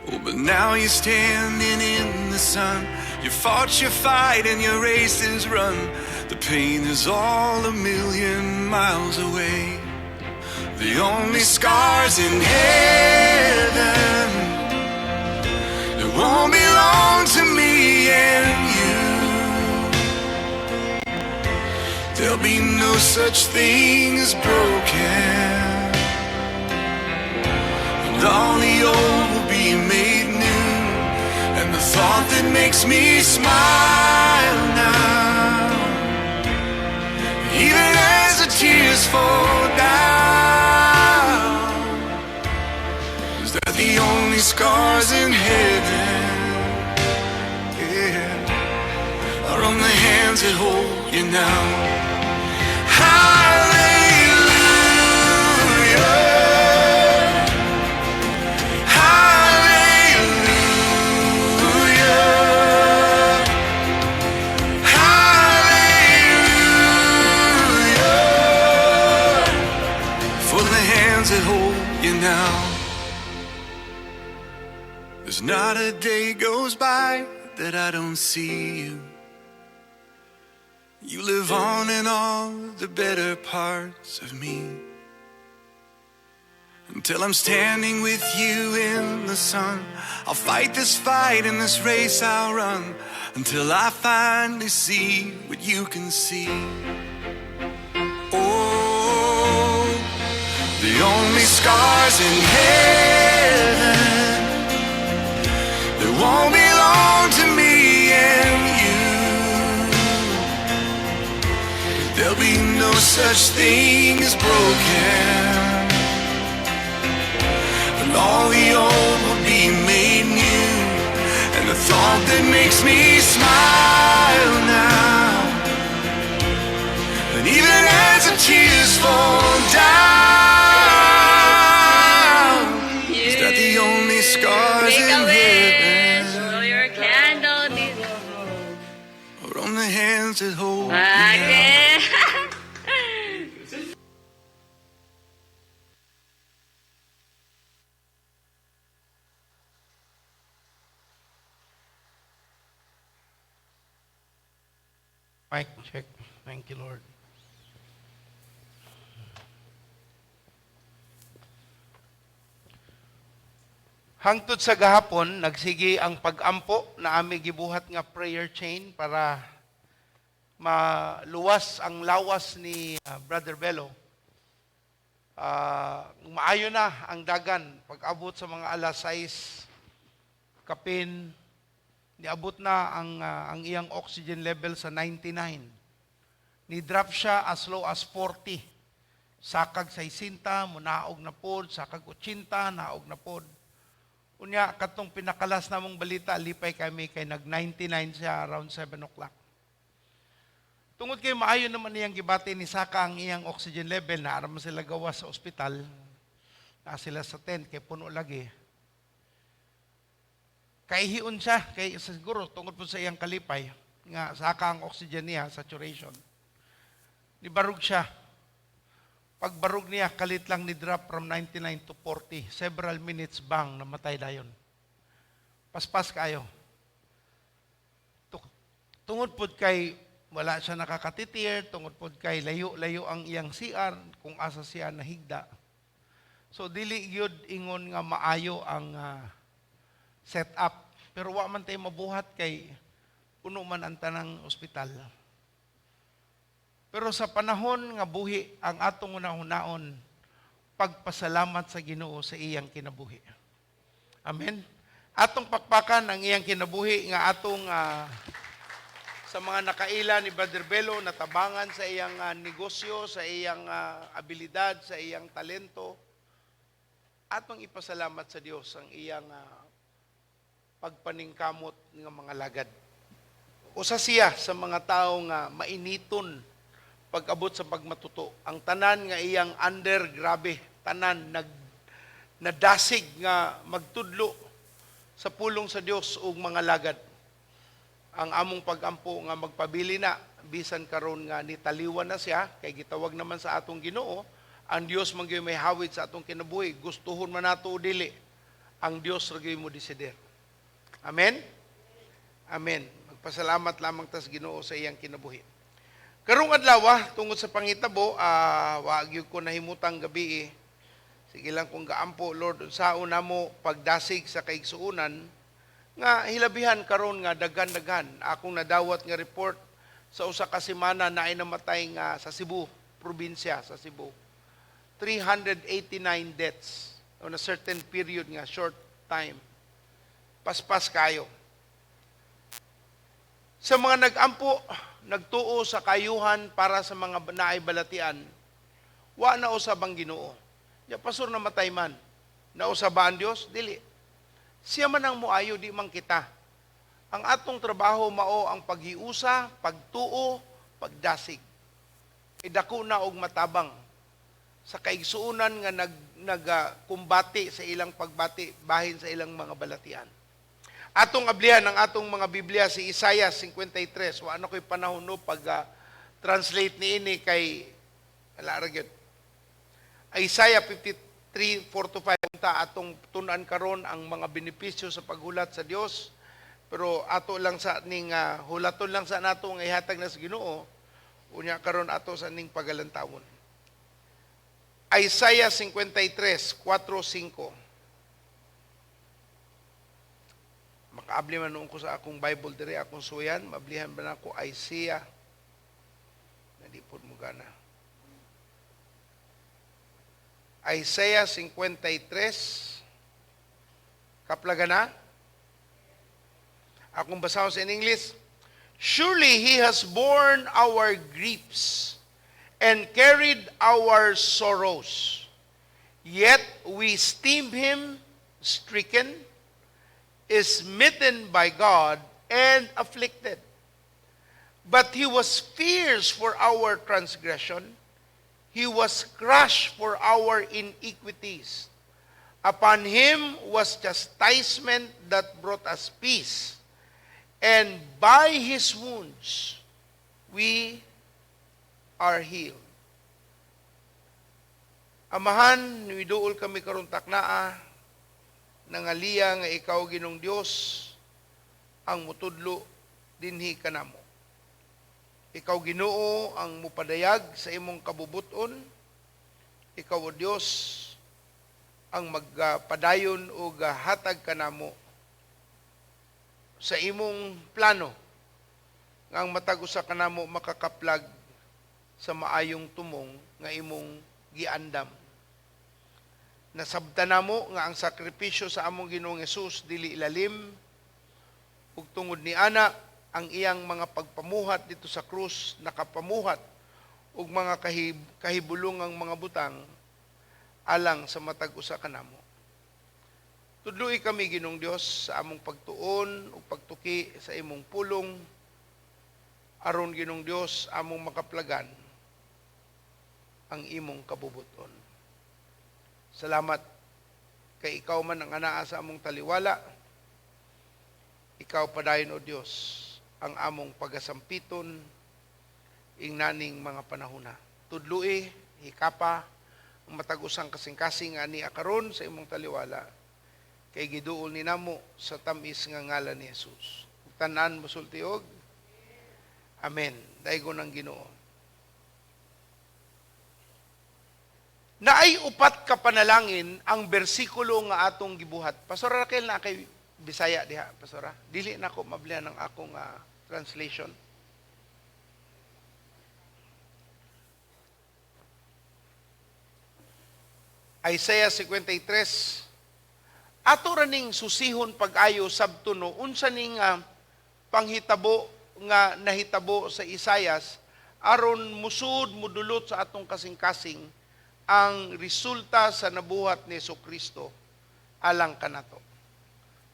Oh, but now you're standing in the sun. You fought your fight and your race is run. The pain is all a million miles away. The only scars in heaven that won't belong to me and you. There'll be no such thing as broken, and all the old will be made new. And the thought that makes me smile now, even as the tears fall down, is that the only scars in heaven, yeah, are on the hands that hold you now. That hold you now. There's not a day goes by that I don't see you. You live on in all the better parts of me. Until I'm standing with you in the sun, I'll fight this fight in this race I'll run, until I finally see what you can see. Oh, the only scars in heaven, they won't belong to me and you. There'll be no such thing as broken. All the old will be made new, and the thought that makes me smile now, and even as the tears fall down, is that the only scars Make in a wish, heaven, blow your candle. or on the hands that hold me now. Okay. Mic check. Thank you, Lord. Hangtod sa gahapon, nagsigi ang pag-ampo na ami gibuhat nga prayer chain para maluwas ang lawas ni Brother Bello. Maayo na ang dagan pag-abot sa mga alas 6 kapin. Niabot na ang iyang oxygen level sa 99. Ni-drop siya as low as 40. Sakag 60, munaog na pod. Sakag 80, naog na pod. Unya, katong pinakalas namong balita, lipay kami kay nag-99 siya around 7 o'clock. Tungod kay maayo naman niyang gibati ni Saka ang iyang oxygen level, na aram sila gawas sa ospital. Na sila sa tent, kay puno lagi. Kay hiun siya, kay siguro tungkol po sa iyang kalipay, nga saka ang oxygen niya, saturation. Nibarug siya. Pagbarug niya, kalit lang ni drop from 99 to 40. Several minutes bang, namatay dayon. Paspas kayo. Tungod po kay, wala siya nakakatitir, tungod po kay layo-layo ang iyang CR, kung asa siya nahigda. So, dili yun ingon nga maayo ang set up. Pero wa man tayo mabuhat kay puno man ang tanang ospital. Pero sa panahon nga buhi, ang atong unahon pagpasalamat sa Ginoo sa iyang kinabuhi. Amen? Atong pakpakan ang iyang kinabuhi nga atong sa mga nakaila ni Brother Bello, natabangan sa iyang negosyo, sa iyang abilidad, sa iyang talento. Atong ipasalamat sa Dios ang iyang pagpaningkamot ng mga lagad. Usa siya sa mga tao nga mainiton pag-abot sa pagmatuto. Ang tanan nga iyang under, grabe, tanan, nadasig nga magtudlo sa pulong sa Dios ug mga lagad. Ang among pag-ampo nga magpabili na, bisan karon nga nitaliwan na siya, kay gitawag naman sa atong Ginoo, ang Dios man gyud may hawid sa atong kinabuhi, gustuhon man nato o dili, ang Dios ra gyud mo desider. Amen? Amen. Magpasalamat lamang tas Ginoo sa iyang kinabuhi. Karong adlaw, tungod sa pangitabo, wa gyud ko nahimutang gabi. Sige lang kung gaampo, Lord, unsaon namo pagdasig sa kaigsuonan nga hilabihan karon nga daghan-daghan. Akong nadawat nga report sa usa ka semana na ay namatay nga sa Cebu, probinsya sa Cebu. 389 deaths on a certain period nga, short time. Paspas kayo. Sa mga nag-ampo, nagtuo sa kayuhan para sa mga naaibalatian, wa na usab ang Ginoo. Ya pastor namatay man. Nausab ba ang Dios? Dili. Siya man ang muayo, di man kita. Ang atong trabaho mao ang paghiusa, pagtuo, pagdasig. Idako na og matabang sa kaigsuonan nga nagkumbati sa ilang pagbati bahin sa ilang mga balatian. Atong ablihan ang atong mga Biblia si Isaiah 53. Wa ano ko'y panahon no pag translate ni ini kay ala ra gyud. Isaiah 53 3, 4 to 5 ta atong tunan karon ang mga benepisyo sa paghulat sa Dios. Pero ato lang sa ning hulaton lang sa nato nga ihatag na sa Ginoo. Unya karon ato sa ning pagalantawon. Isaiah 53, 4, 5. Makaabli man noon ko sa akong Bible dire, akong suyan, mablihan ba na ako Isaiah. Hindi po mo gana. Isaiah 53, kaplaga na. Akong basahon sa English. Surely He has borne our griefs and carried our sorrows. Yet we esteem Him stricken, smitten by God, and afflicted. But He was pierced for our transgression. He was crushed for our iniquities. Upon Him was chastisement that brought us peace. And by His wounds, we are healed. Amahan, niduol kami karon taknaa, nangaliya nga ikaw Ginong Dios ang mutudlo dinhi kanamo. Ikaw Ginoo ang mupadayag sa imong kabubuton. Ikaw o Dios ang magpadayon o hatag kanamo sa imong plano nga ang matag usa kanamo makakaplag sa maayong tumong nga imong giandam. Nasabtan namo nga ang sakripisyo sa among Ginoong Hesus dili ilalim ug tungod ni ana ang iyang mga pagpamuhat dito sa krus nakapamuhat ug mga kahibulongang mga butang alang sa matag usa kanamo. Tudloi kami Ginong Dios sa among pagtuon ug pagtuki sa imong pulong aron Ginong Dios among makaplagan ang imong kabubuton. Salamat kay ikaw man ang anaa sa among taliwala. Ikaw padayon o Dios ang among pagasampiton ingnaning mga panahona. Tudloi hikapa ang matag-usang kasing-kasing ani akaron sa imong taliwala. Kay giduol ni namo sa tamis nga ngalan ni Jesus. Tanan mo sultiog. Amen. Daigon ang Ginoo. Naay upat ka panalangin ang bersikulo nga atong gibuhat. Pastor Raquel na kay Bisaya diha, pastora. Dili na ko mablihan ng akong translation. Isaiah 53. Ato raning susihon pag-ayo sabtuno unsa ning panghitabo nga nahitabo sa Isayas aron musud mudulot sa atong kasing-kasing ang resulta sa nabuhat ni Jesucristo alang kanato.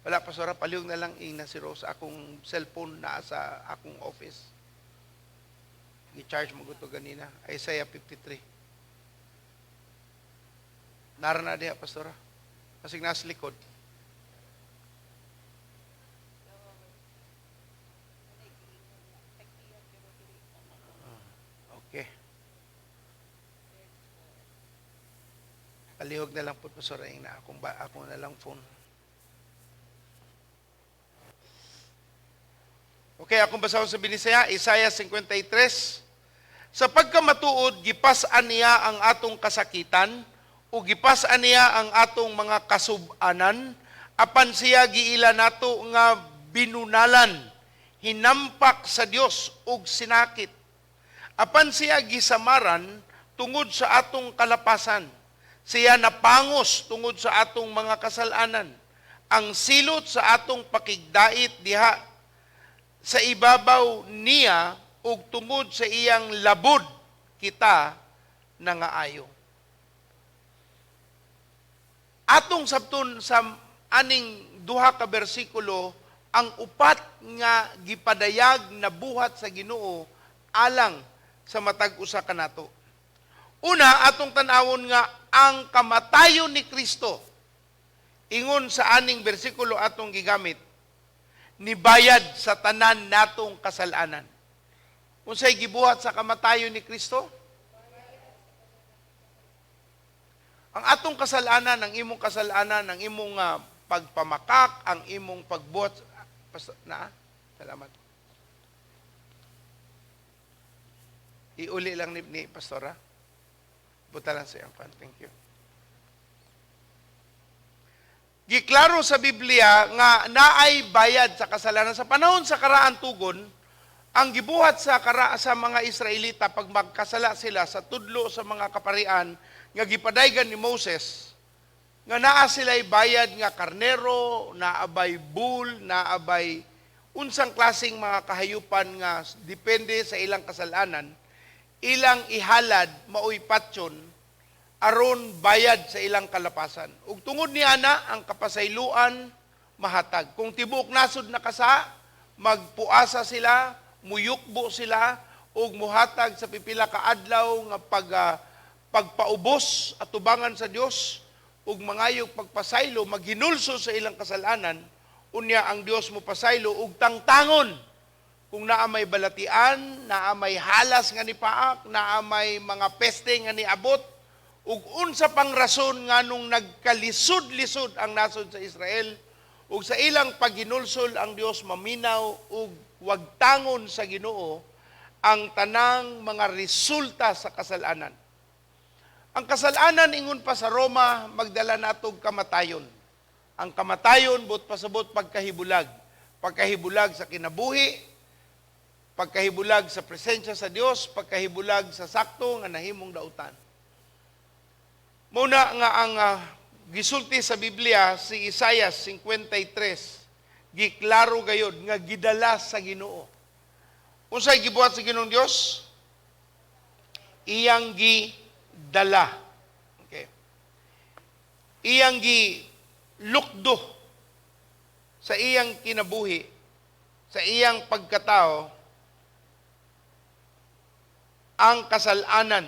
Wala pastora, palihog na lang ina si Rose akong cellphone na sa akong office. Gi-charge mo guto ganina. Isaiah 53. Narana diha pastora. Kasing nasa likod. Okay. Palihog na lang po pastora na akong na lang phone. Okay, akong basahon sa binisaya, Isaiah 53. Sa pagkamatuod, gipas-an niya ang atong kasakitan, o gipas-an niya ang atong mga kasub-anan, apan siya giila nato nga binunalan, hinampak sa Dios ug sinakit. Apan siya gisamaran tungod sa atong kalapasan. Siya napangos tungod sa atong mga kasalanan. Ang silot sa atong pakigdait diha sa ibabaw niya ug tungod sa iyang labod kita nangaayo. Atong sabton sa aning duha ka bersikulo ang upat nga gipadayag na buhat sa Ginoo alang sa matag usa kanato. Una, atong tan-awon nga ang kamatayon ni Kristo ingon sa aning bersikulo atong gigamit nibayad sa tanan natong kasalanan. Unsay gibuhat sa kamatayon ni Kristo? Ang atong kasalanan, ang imong kasalanan, ang imong pagpamakak, ang imong pagbuhat salamat. Iuli lang ni Pastora. Buta lang sa iyang pan. Thank you. Giklaro sa Biblia nga naay bayad sa kasalanan. Sa panahon sa karaan tugon, ang gibuhat sa mga Israelita pag magkasala sila sa tudlo sa mga kaparian nga gipadaygan ni Moses, nga naa sila'y bayad nga karnero, naabay bull, naabay unsang klaseng mga kahayupan nga depende sa ilang kasalanan, ilang ihalad maoy patyon aron bayad sa ilang kalapasan. Ug tungod ni ana ang kapasayloan mahatag. Kung tibuok nasod na kasa, magpuasa sila, muyukbo sila ug muhatag sa pipila ka adlaw nga pagpaubos at tubangan sa Dios ug mangayog pagpasaylo, maghinulso sa ilang kasalanan, unya ang Dios mo pasaylo ug tangtangon kung naa may balatian, naa may halas nga ni paak, naa may mga peste nga ni abot, ug unsa pang rason nga nung nagkalisod-lisod ang nasod sa Israel, ug sa ilang paghinulsol ang Dios maminaw ug wagtangon sa Ginoo ang tanang mga resulta sa kasalanan. Ang kasalanan ingon pa sa Roma magdala natog kamatayon. Ang kamatayon but pasabot pagkahibulag. Pagkahibulag sa kinabuhi, pagkahibulag sa presensya sa Dios, pagkahibulag sa sakto nga nahimong dautan. Muna nga ang gisulti sa Biblia si Isaiah 53, giklaro gayod nga gidala sa Ginoo. Unsay gibuhat sa Ginoong Dios? Iyang gidala. Okay. Iyang gilukdo sa iyang kinabuhi, sa iyang pagkatao, ang kasalanan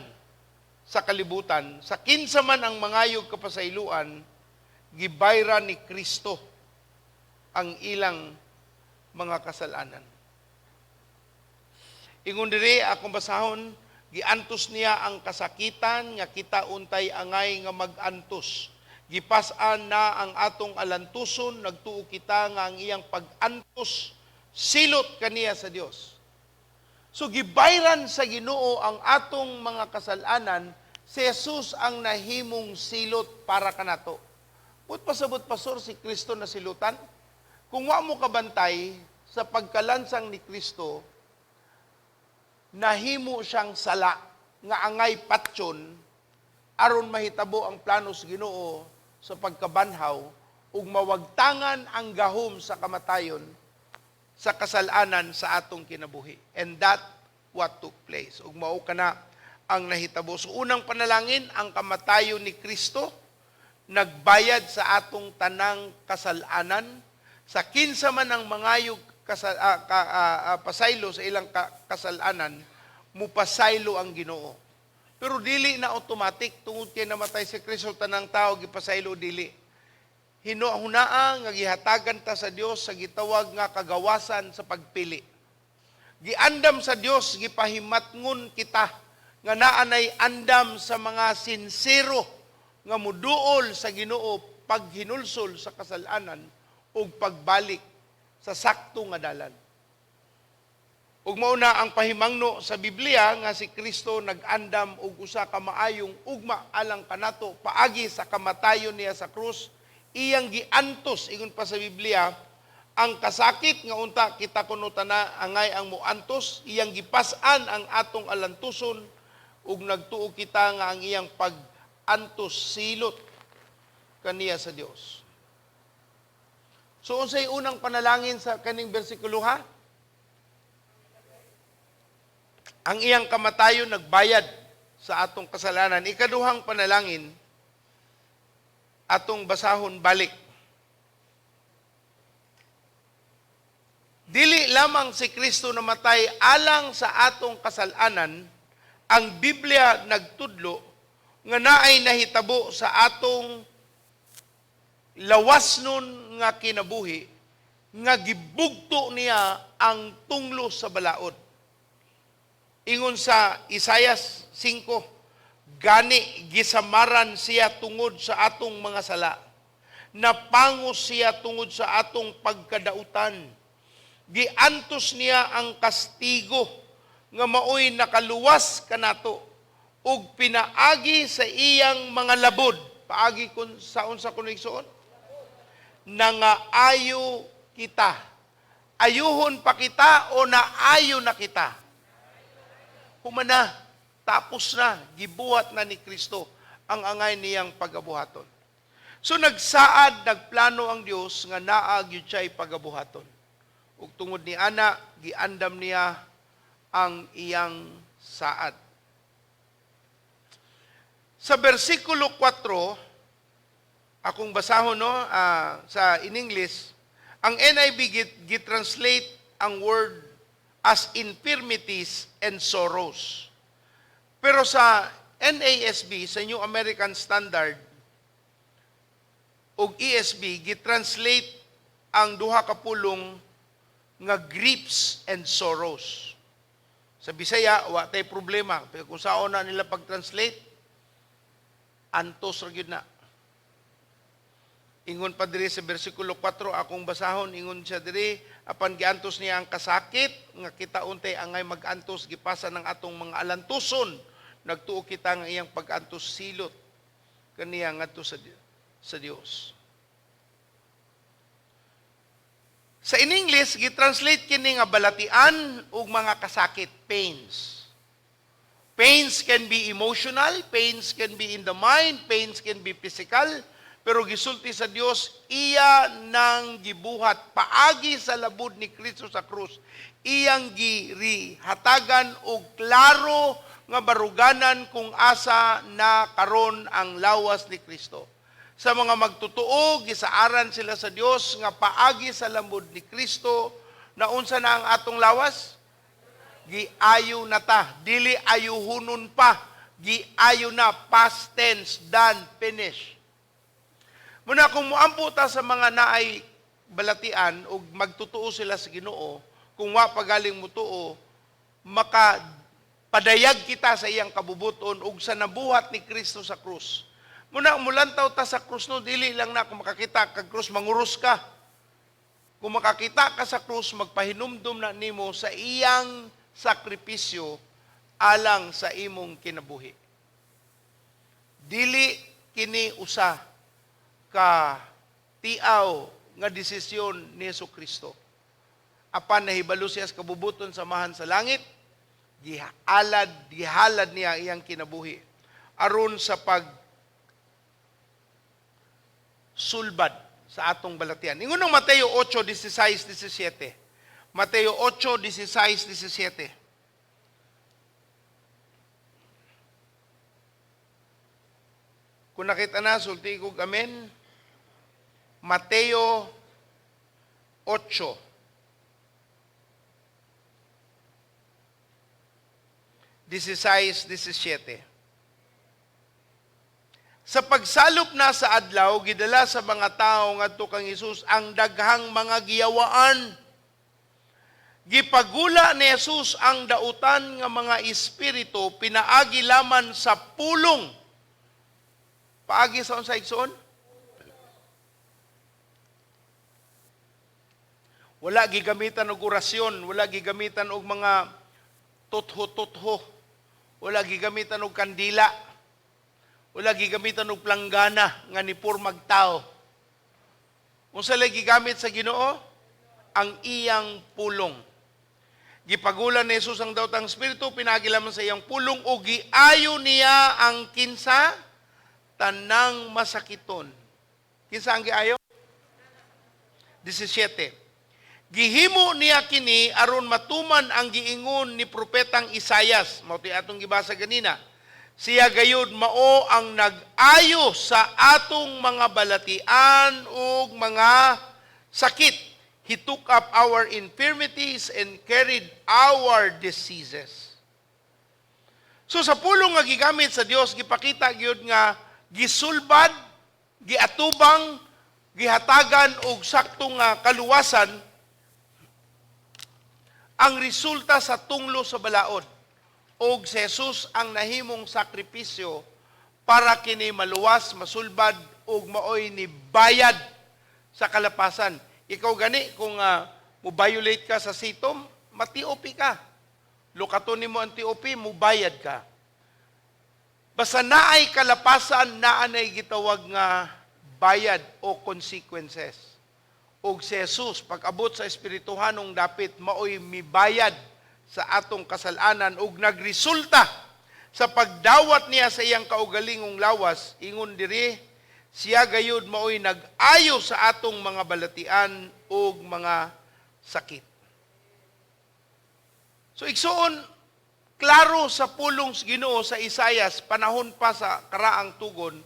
sa kalibutan, sa kinsa man ang mangayog kapasayloan, gibayra ni Kristo ang ilang mga kasalanan. Ingon diri akong basahon, giantos niya ang kasakitan nga kita untay angay nga magantos. Gipas-an na ang atong alantuson, nagtuo kita nga ang iyang pag-antos silot kaniya sa Dios. So gibayran sa Ginoo ang atong mga kasalanan, si Jesus ang nahimong silot para kanato. But pasabot pastor si Kristo na silutan. Kung wa mo kabantay sa pagkalansang ni Kristo, nahimo siyang sala nga angay patyon aron mahitabo ang plano sa Ginoo sa pagkabanhaw ug mawagtangan ang gahom sa kamatayon sa kasalanan sa atong kinabuhi. And that what took place. Ug mao kana ang nahitabo. So unang panalangin, ang kamatayon ni Kristo nagbayad sa atong tanang kasalanan. Sa kinsa man ang mangayog pasaylo sa ilang kasalanan, mupasaylo ang Ginoo. Pero dili na automatic tungod kay namatay si Kristo tanang tao gipasaylo dili. Hinunaa nga gihatagan ta sa Dios sa gitawag nga kagawasan sa pagpili. Giandam sa Dios, gipahimatngon kita nga naanay andam sa mga sinsero nga muduol sa Ginoo paghinulsol sa kasalanan ug pagbalik sa sakto nga dalan. Ug mao na ang pahimangno sa Biblia nga si Kristo nag-andam og usa ka maayong ugma alang kanato paagi sa kamatayon niya sa krus. Iyang giantos, ingon pa sa Biblia, ang kasakit nga unta kita kuno tana angay ang muantos, iyang gipas-an ang atong alantuson ug nagtuo kita nga ang iyang pag-antos silot kaniya sa Dios. So unsay unang panalangin sa kaning bersikulo ha? Ang iyang kamatayon nagbayad sa atong kasalanan. Ikaduhang panalangin, atong basahon balik. Dili lamang si Kristo namatay alang sa atong kasalanan, ang Biblia nagtudlo nga naay nahitabo sa atong lawasnon nga kinabuhi nga gibugto niya ang tunglo sa balaod. Ingon sa Isaiah 5, Gani gisamaran siya tungod sa atong mga sala. Napangos siya tungod sa atong pagkadautan. Giantos niya ang kastigo nga maoy nakaluwas kanato ug pinaagi sa iyang mga labod. Paagi kun sa unsa kun igsuon? Nangaayo kita. Ayuhon pa kita o naayo na kita? Humana, tapos na, gibuhat na ni Kristo ang angay niyang pagabuhaton. So nagsaad, nagplano ang Dios nga naa gyud siya'y pagabuhaton. Ug tungod ni ana, giandam niya ang iyang saad. Sa bersikulo 4, akong basahon sa in English, ang NIV gitranslate ang word as infirmities and sorrows. Pero sa NASB, sa New American Standard, ug ESV, gitranslate ang duha ka pulong nga griefs and sorrows. Sa Bisaya, wa tay problema. Pero kung saan na nila pag-translate, antos ra gyud na. Ingon pa diri sa bersikulo 4, akong basahon, ingon siya diri, apan giantos niya ang kasakit, nga kita untay angay mag-antos, gipasa ng atong mga alantuson, nagtuo kita nga iyang pag-antos silot, kaniya ngadto sa Dios. Sa in English, gitranslate kini nga balatian ug mga kasakit, pains. Pains can be emotional, pains can be in the mind, pains can be physical, pero gisulti sa Dios, iya nang gibuhat paagi sa labod ni Kristo sa krus. Iyang girihatagan og klaro nga baruganan kung asa na karon ang lawas ni Kristo. Sa mga magtutuo, gisaaran sila sa Dios nga paagi sa labod ni Kristo, na unsa na ang atong lawas? Giayo na ta, dili ayuhunon pa, giayo na, past tense, done, finished. Muna kung muampo ta sa mga naay balatian o magtutuo sila sa Ginoo, kung wa pagaling mutuo, makapadayag kita sa iyang kabubuton ug sa nabuhat ni Kristo sa krus. Muna mulantaw ta sa krus no, dili lang na kung makakita kag krus manguros ka. Kung makakita ka sa krus, magpahinumdum na nimo sa iyang sakripisyo alang sa imong kinabuhi. Dili kini usa ka tiaw nga desisyon ni Jesucristo. Apan nahibalo siya sa kabubuton samahan sa langit, gihalad niya iyang kinabuhi aron sa sulbad sa atong balatian. Ingon ng Mateo 8:16-17. Mateo 8:16-17. Kung nakita na, sulti ko amen. Mateo 8:16-17. Sa pagsalop na sa adlaw, gidala sa mga tao ngadto kang Hesus ang daghang mga giyawaan. Gipagula ni Hesus ang dautan nga mga espiritu, pinaagi laman sa pulong. Paagi sa unsay igsoon? Wala gigamitan og orasyon, wala gigamitan og mga tutho-tutho, wala gigamitan og kandila, wala gigamitan og planggana nga nipurmag tao. Unsa lay gigamit sa Ginoo? Ang iyang pulong. Gipagulan ni Jesus ang daotang espiritu, pinagilaman sa iyang pulong o giayo niya ang kinsa tanang masakiton. Kinsa ang giayo? 17. Gihimo niya kini aron matuman ang giingon ni propetang Isayas. Mao ti atong gibasa ganina. Siya gayud mao ang nag-ayo sa atong mga balatian ug mga sakit. He took up our infirmities and carried our diseases. So sa pulong nga gigamit sa Dios, gipakita gyud nga gisulbad, giatubang, gihatagan og saktong kaluwasan ang resulta sa tunglo sa balaod. og si Jesus ang nahimong sakripisyo para kini maluwas, masulbad ug maoy ni bayad sa kalapasan. Ikaw gani kung mo-violate ka sa sitom, mati-OP ka. Lukaton nimo ang TOP, mubayad ka. Basta naay kalapasan, naanay gitawag nga bayad o consequences. Og si Jesus, pag-abot sa espirituhanong dapit, maoy mibayad sa atong kasalanan ug nagresulta sa pagdawat niya sa iyang kaugalingong lawas, ingon diri, siya gayud maoy nag-ayo sa atong mga balatian ug mga sakit. So igsuon, klaro sa pulong sa Ginoo sa Isayas, panahon pa sa karaang tugon,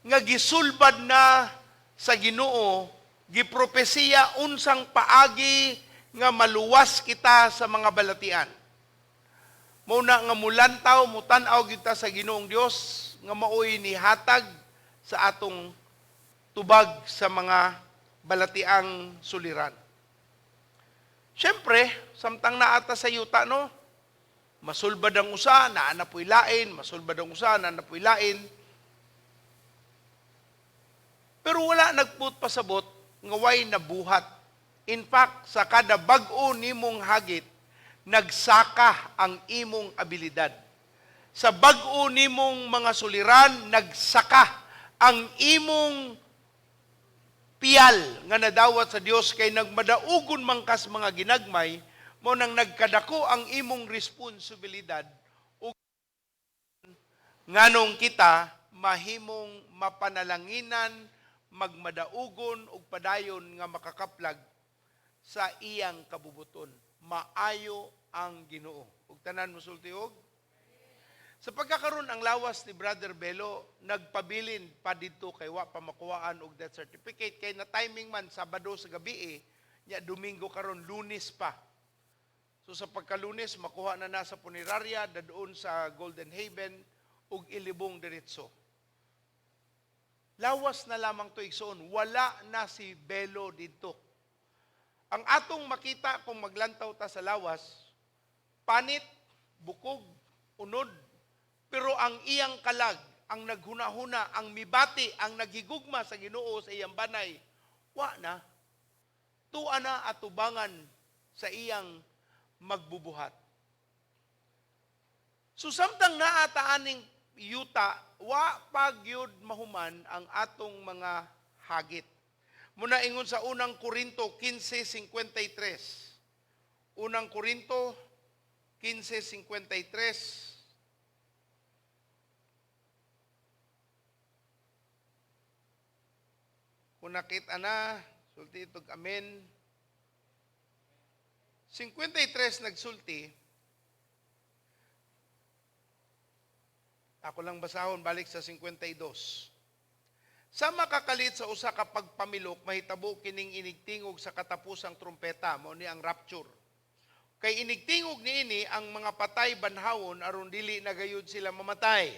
nga gisulbad na sa Ginoo, gipropesiya unsang paagi nga maluwas kita sa mga balatian. Muna nga mulantaw, mutanaw kita sa Ginoong Dios nga maoy nihatag sa atong tubag sa mga balatiang suliran. Siyempre, samtang naata sa yuta, no? Masulbad ang usa, naanapoy lain, masulbad ang usa, naanapoy lain. Pero wala nagput pasabot nga way nabuhat. In fact, sa kada bag-o nimong hagit, nagsaka ang imong abilidad. Sa bag-o nimong mga suliran, nagsaka ang imong piyal nga nadawat sa Dios kay nagmadaugon mangkas mga ginagmay, mo nang nagkadako ang imong responsibilidad ug nganong kita mahimong mapanalanginan, magmadaugon ug padayon nga makakaplag sa iyang kabubuton. Maayo ang Ginoo. Ug tanan mosultiog. Sa pagkakaroon ang lawas ni Brother Bello, nagpabilin pa dito kay wa pa makuhaan og death certificate kay na timing man Sabado sa gabi nya Domingo karon Lunes pa. So sa pagkalunes makuha na sa punerarya dadoon sa Golden Haven ug ilibong diretso. Lawas na lamang to igsoon, wala na si Bello dito. Ang atong makita kung maglantaw ta sa lawas, panit, bukog, unod, pero ang iyang kalag, ang naghuna-huna, ang mibati, ang naghigugma sa Ginoo sa iyang banay, wa na. Tuwa na at tubangan sa iyang magbubuhat. So samtang naataaning yuta, wa pagyud mahuman ang atong mga hagit. Muna ingon sa unang Korinto 15:53. Unang Korinto 15:53. Kung nakita na, sulti itog amen. 53 nagsulti. Ako lang basahon, balik sa 52. Sa makakalit sa usa ka pagpamilok, mahitabo kining inigtingog sa katapusang trumpeta, mao ni ang rapture. Kay inigtingog niini ang mga patay banhawon aron dili nagayud sila mamatay.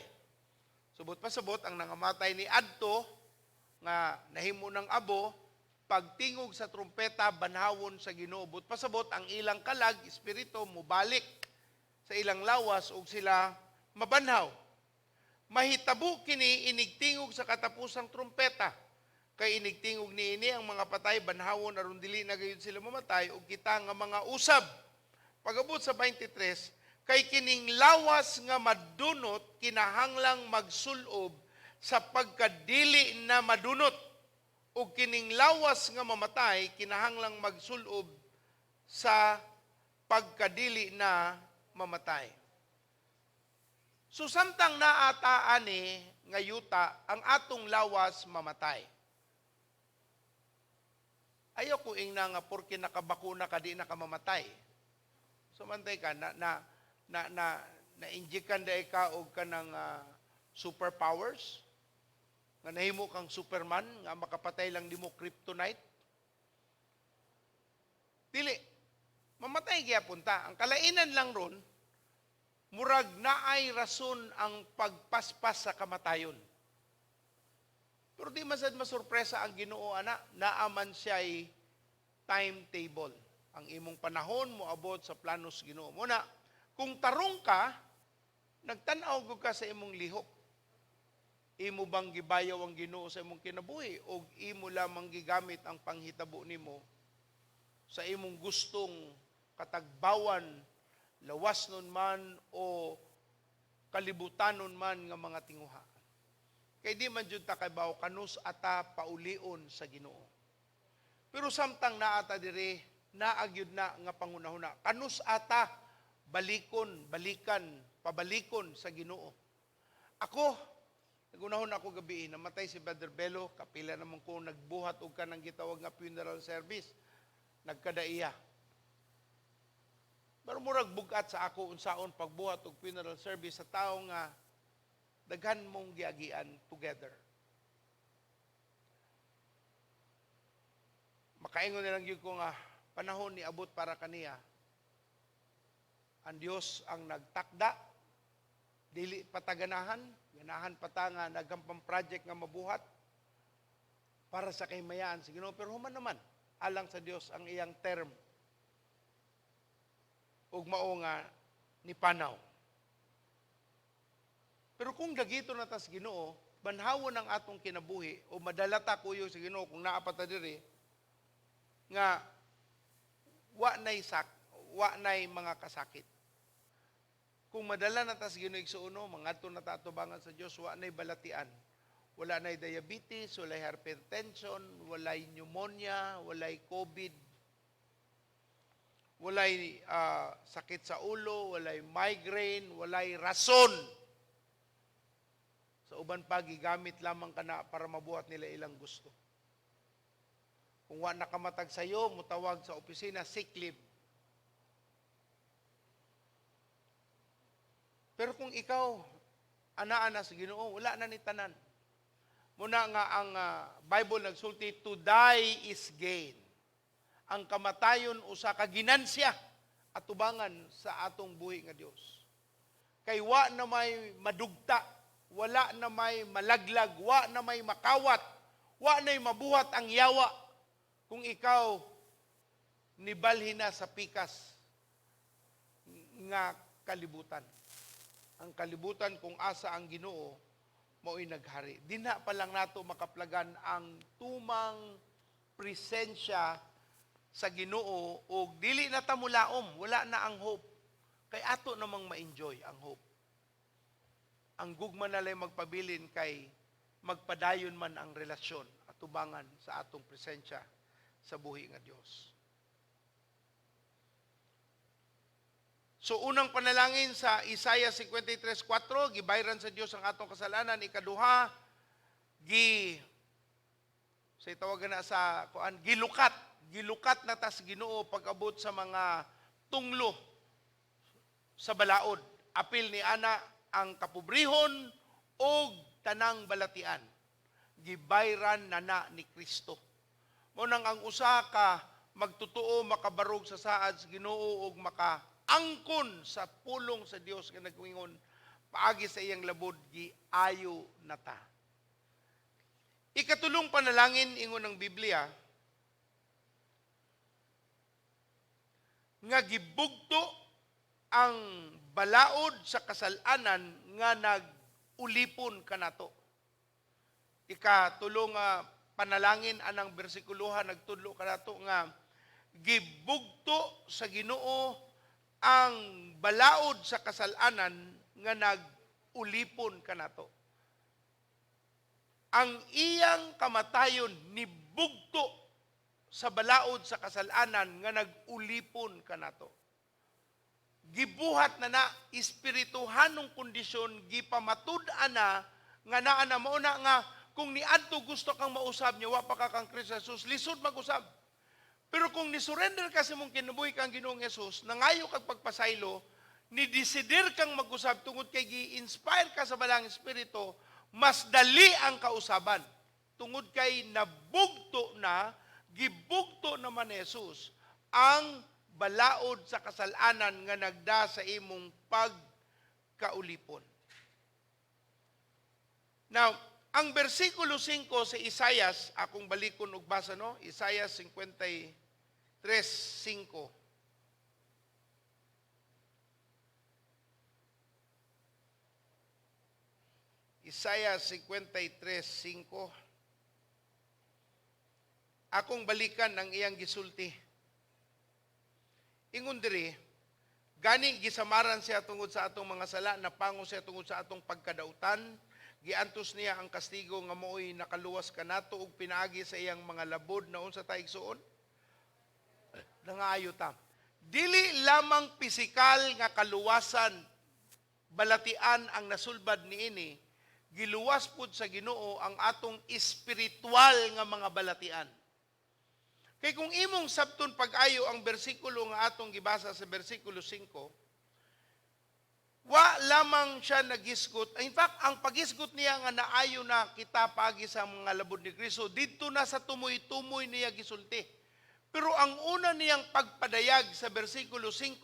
Subot pasabot ang nangamatay ni adto nga nahimo ng abo, pagtingog sa trumpeta banhawon sa Ginoo. But pasabot ang ilang kalag, espiritu mubalik sa ilang lawas ug sila mabanhaw. Mahitabo kini inigtingog sa katapusang trumpeta. Kay inigtingog niini ang mga patay banhawon aron dili na gayud sila mamatay ug kita nga mga usab. Pag-abot sa 23, kay kining lawas nga madunot kinahanglang magsulob sa pagkadili na madunot ug kining lawas nga mamatay kinahanglang magsulob sa pagkadili na mamatay. So samtang naataan nga yuta ang atong lawas mamatay. Ayaw ko ing nga porke nakabakuna ka di nakamamatay. So mantay ka na-injikan da ka og kanang superpowers. Nga nahimo kang Superman, nga makapatay lang di mo kryptonite. Dili, mamatay kaya punta. Ang kalainan lang ron, murag naay rason ang pagpaspas sa kamatayon. Pero di masad masurpresa ang Ginoo ana, naaman siya'y timetable. Ang imong panahon mo abot sa planos Ginoo. Muna, kung tarong ka, Nagtanaw ko ka sa imong lihok. Imo bang gibayaw ang Ginoo sa imong kinabuhi o imo lamang gigamit ang panghitabo nimo sa imong gustong katagbawan, lawas nun man o kalibutanon man nga mga tinguha. Kay di man jud ta kaybaw kanus ata paulion sa Ginoo. Pero samtang naata diri naagyud na nga pangunahuna. Kanus ata balikon, balikan, pabalikon sa Ginoo. Ako nagunahon ako gabi, namatay si Brother Bello, kapila naman ko nagbuhat og kanang gitawag nga funeral service. Nagkadaiya. Pero murag bugat sa ako unsaon pagbuhat og funeral service sa tao nga daghan mong giagian together. Makaingon nilang yun ko nga panahon ni abot para kaniya. Ang Diyos ang nagtakda, dili pataganahan, ganahan patanga, nagampang project nga mabuhat para sa kahimayaan sa Ginoo. Pero human naman, alang sa Diyos ang iyang term. Ug mao nga ni panaw. Pero kung dagito na tas Ginoo, banhawon ang atong kinabuhi o madalata kuyo sa Ginoo kung naa pa ta diri nga wa nay mga kasakit. Kung madala na tas Ginoo igsuono, mangadto na ta atubangan sa Dios, wa nay balatian. Wala nay diabetes, walay hypertension, walay pneumonia, walay COVID, walay sakit sa ulo, walay migraine, walay rason. Sa uban pa, gigamit lamang ka na para mabuhat nila ilang gusto. Kung wa nakamatag sa'yo, mutawag sa opisina, sick leave. Pero kung ikaw, ana-ana sa Ginoo, wala na ni tanan. Muna nga ang Bible nagsulti, to die is gain. Ang kamatayon usa ka ginansya at tubangan sa atong buhi nga Dios. Kay wa na may madugta, wala na may malaglag, wa na may makawat, wa na mabuhat ang yawa kung ikaw nibalhin na sa pikas nga kalibutan. Ang kalibutan kung asa ang Ginoo mao'y naghari. Di na pa lang nato makaplagan ang tumang presensya sa Ginoo o dili na ta mulaom, wala na ang hope. Kay ato namang ma-enjoy ang hope. Ang gugma nalay magpabilin kay magpadayon man ang relasyon at tubangan sa atong presensya sa buhi nga Dios. So unang panalangin sa Isaiah 53:4, gibayran sa Dios ang atong kasalanan. Ikaduha, sa tawagan na sa kuan, gilukat na tas Ginoo pag-abot sa mga tunglo sa balaod. Apil ni ana ang kapobrihon o tanang balatian. Gibayran na ni Kristo. Munang ang usa ka magtutuo makabarog sa saad sa Ginoo ug makaangkon sa pulong sa Dios nga nagwingon paagi sa iyang labod giayo nata. Ikatulong panalangin ingon ng Biblia nga gibugto ang balaod sa kasalanan nga nag-ulipon kanato. Ikatulong panalangin anang bersikuluhan nagtudlo kanato nga gibugto sa Ginoo ang balaod sa kasalanan nga nag-ulipon kanato. Ang iyang kamatayon nibugto sa balaod sa kasalanan nga nag-ulipon kanato. Gibuhat na espirituhanong kondisyon gipamatud-an na nga naa na mao na nga kung niadto gusto kang mausab niya wa pa ka kang Kristo Jesus lisod mag-usab. Pero kung ni-surrender ka sa mong kinabuhi kang Ginoong Jesus, nangayo kag pagpasaylo, ni-desider kang mag-usab tungod kay gi-inspire ka sa balang espiritu, mas dali ang kausaban. Tungod kay nabugto na, gibugto naman ni Jesus ang balaod sa kasalanan nga nagda sa imong pagkaulipon. Now, ang versikulo 5 sa Isaias, akong balikon og basa no, Isaias 53:5. Isaiah 53:5. Akong balikan ang iyang gisulti. Ingon diri, gani gisamaran siya tungod sa atong mga sala, napango siya tungod sa atong pagkadautan, giantos niya ang kastigo nga mo'y nakaluwas kanato ug pinaagi sa iyang mga labod na unsa ta igsuon? Nangaayo ta. Dili lamang pisikal nga kaluwasan balatian ang nasulbad niini, giluwas pud sa Ginoo ang atong espiritual nga mga balatian. Kay kung imong sabton pag-ayo ang bersikulo nga atong gibasa sa bersikulo 5, wa lamang siya nagisgot. In fact, ang pagisgot niya nga naayo na kita pagi sa mga labod ni Kristo, dito na sa tumoy-tumoy niya gisulti. Pero ang una niyang pagpadayag sa bersikulo 5,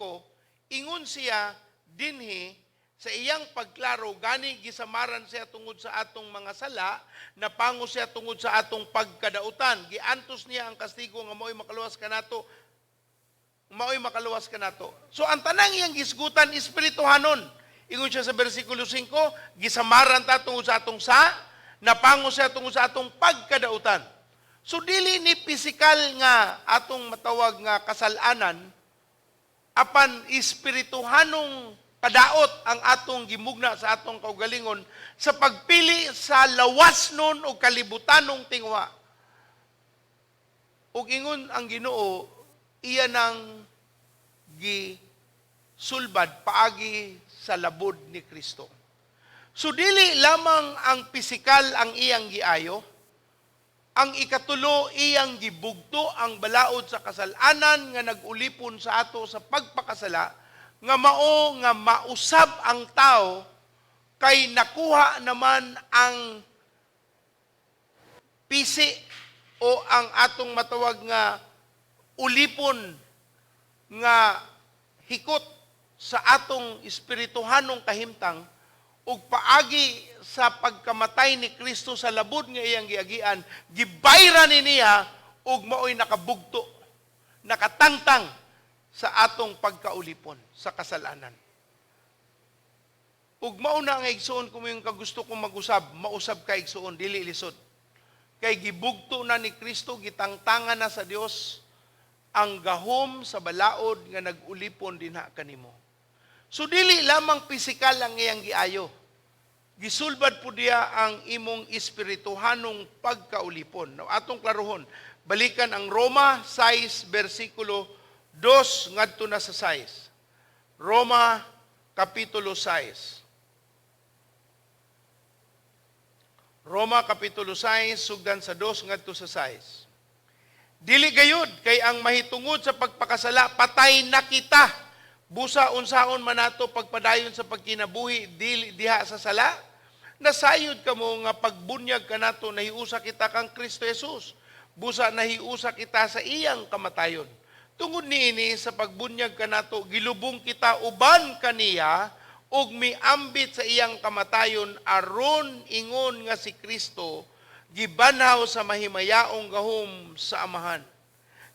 ingon siya dinhi sa iyang pagklaro, gani gisamaran siya tungod sa atong mga sala, napango siya tungod sa atong pagkadautan. Giantos niya ang kastigo nga mao'y makaluwas kanato. So ang tanang iyang gisgutan espirituhanon. Ingon siya sa bersikulo 5, gisamaran ta tungod sa atong napango siya tungod sa atong pagkadautan. So dili ni pisikal nga atong matawag nga kasalanan, apan espirituhanong padaot ang atong gimugna sa atong kaugalingon sa pagpili sa lawas nun o kalibutanong tingwa. Ug ingon ang Ginoo, iya nang gisulbad paagi sa labod ni Kristo. So dili lamang ang pisikal ang iyang giayo, ang ikatulo iyang gibugto ang balaod sa kasalanan nga nagulipon sa ato sa pagpakasala, nga mao nga mausab ang tao kay nakuha naman ang pisi o ang atong matawag nga ulipon nga hikot sa atong espirituhanong kahimtang ug paagi sa pagkamatay ni Kristo sa labod nga iyang giagian, gibayra ni niya ug mao'y nakabugto, nakatangtang sa atong pagkaulipon sa kasalanan. Ug mauna nga igsuon kung yung kagusto kong mag-usab, mausab ka igsuon, dili lisod. Kay gibugto na ni Kristo, gitangtangan na sa Dios ang gahom sa balaod nga nagulipon dinha kanimo. So dili lamang pisikal ang iyang giayo. Gisulbad po diya ang imong espirituhanong pagkaulipon. Now, atong klarohon, balikan ang Roma 6 versikulo 2 ngadto na sa 6. Roma kapitulo 6. Roma kapitulo 6 sugdan sa 2 ngadto sa 6. Dili gayud kay ang mahitungod sa pagpakasala patay na kita. Busa unsaon man nato pagpadayon sa pagkinabuhi dili diha sa sala. Nasayod kamo nga pagbunyag kanato nahiusa kita kang Kristo Jesus. Busa nahiusa kita sa iyang kamatayon. Tungod niini sa pagbunyag kanato gilubong kita uban kaniya ug miambit sa iyang kamatayon aron ingon nga si Kristo gibanhaw sa mahimayaong gahom sa amahan.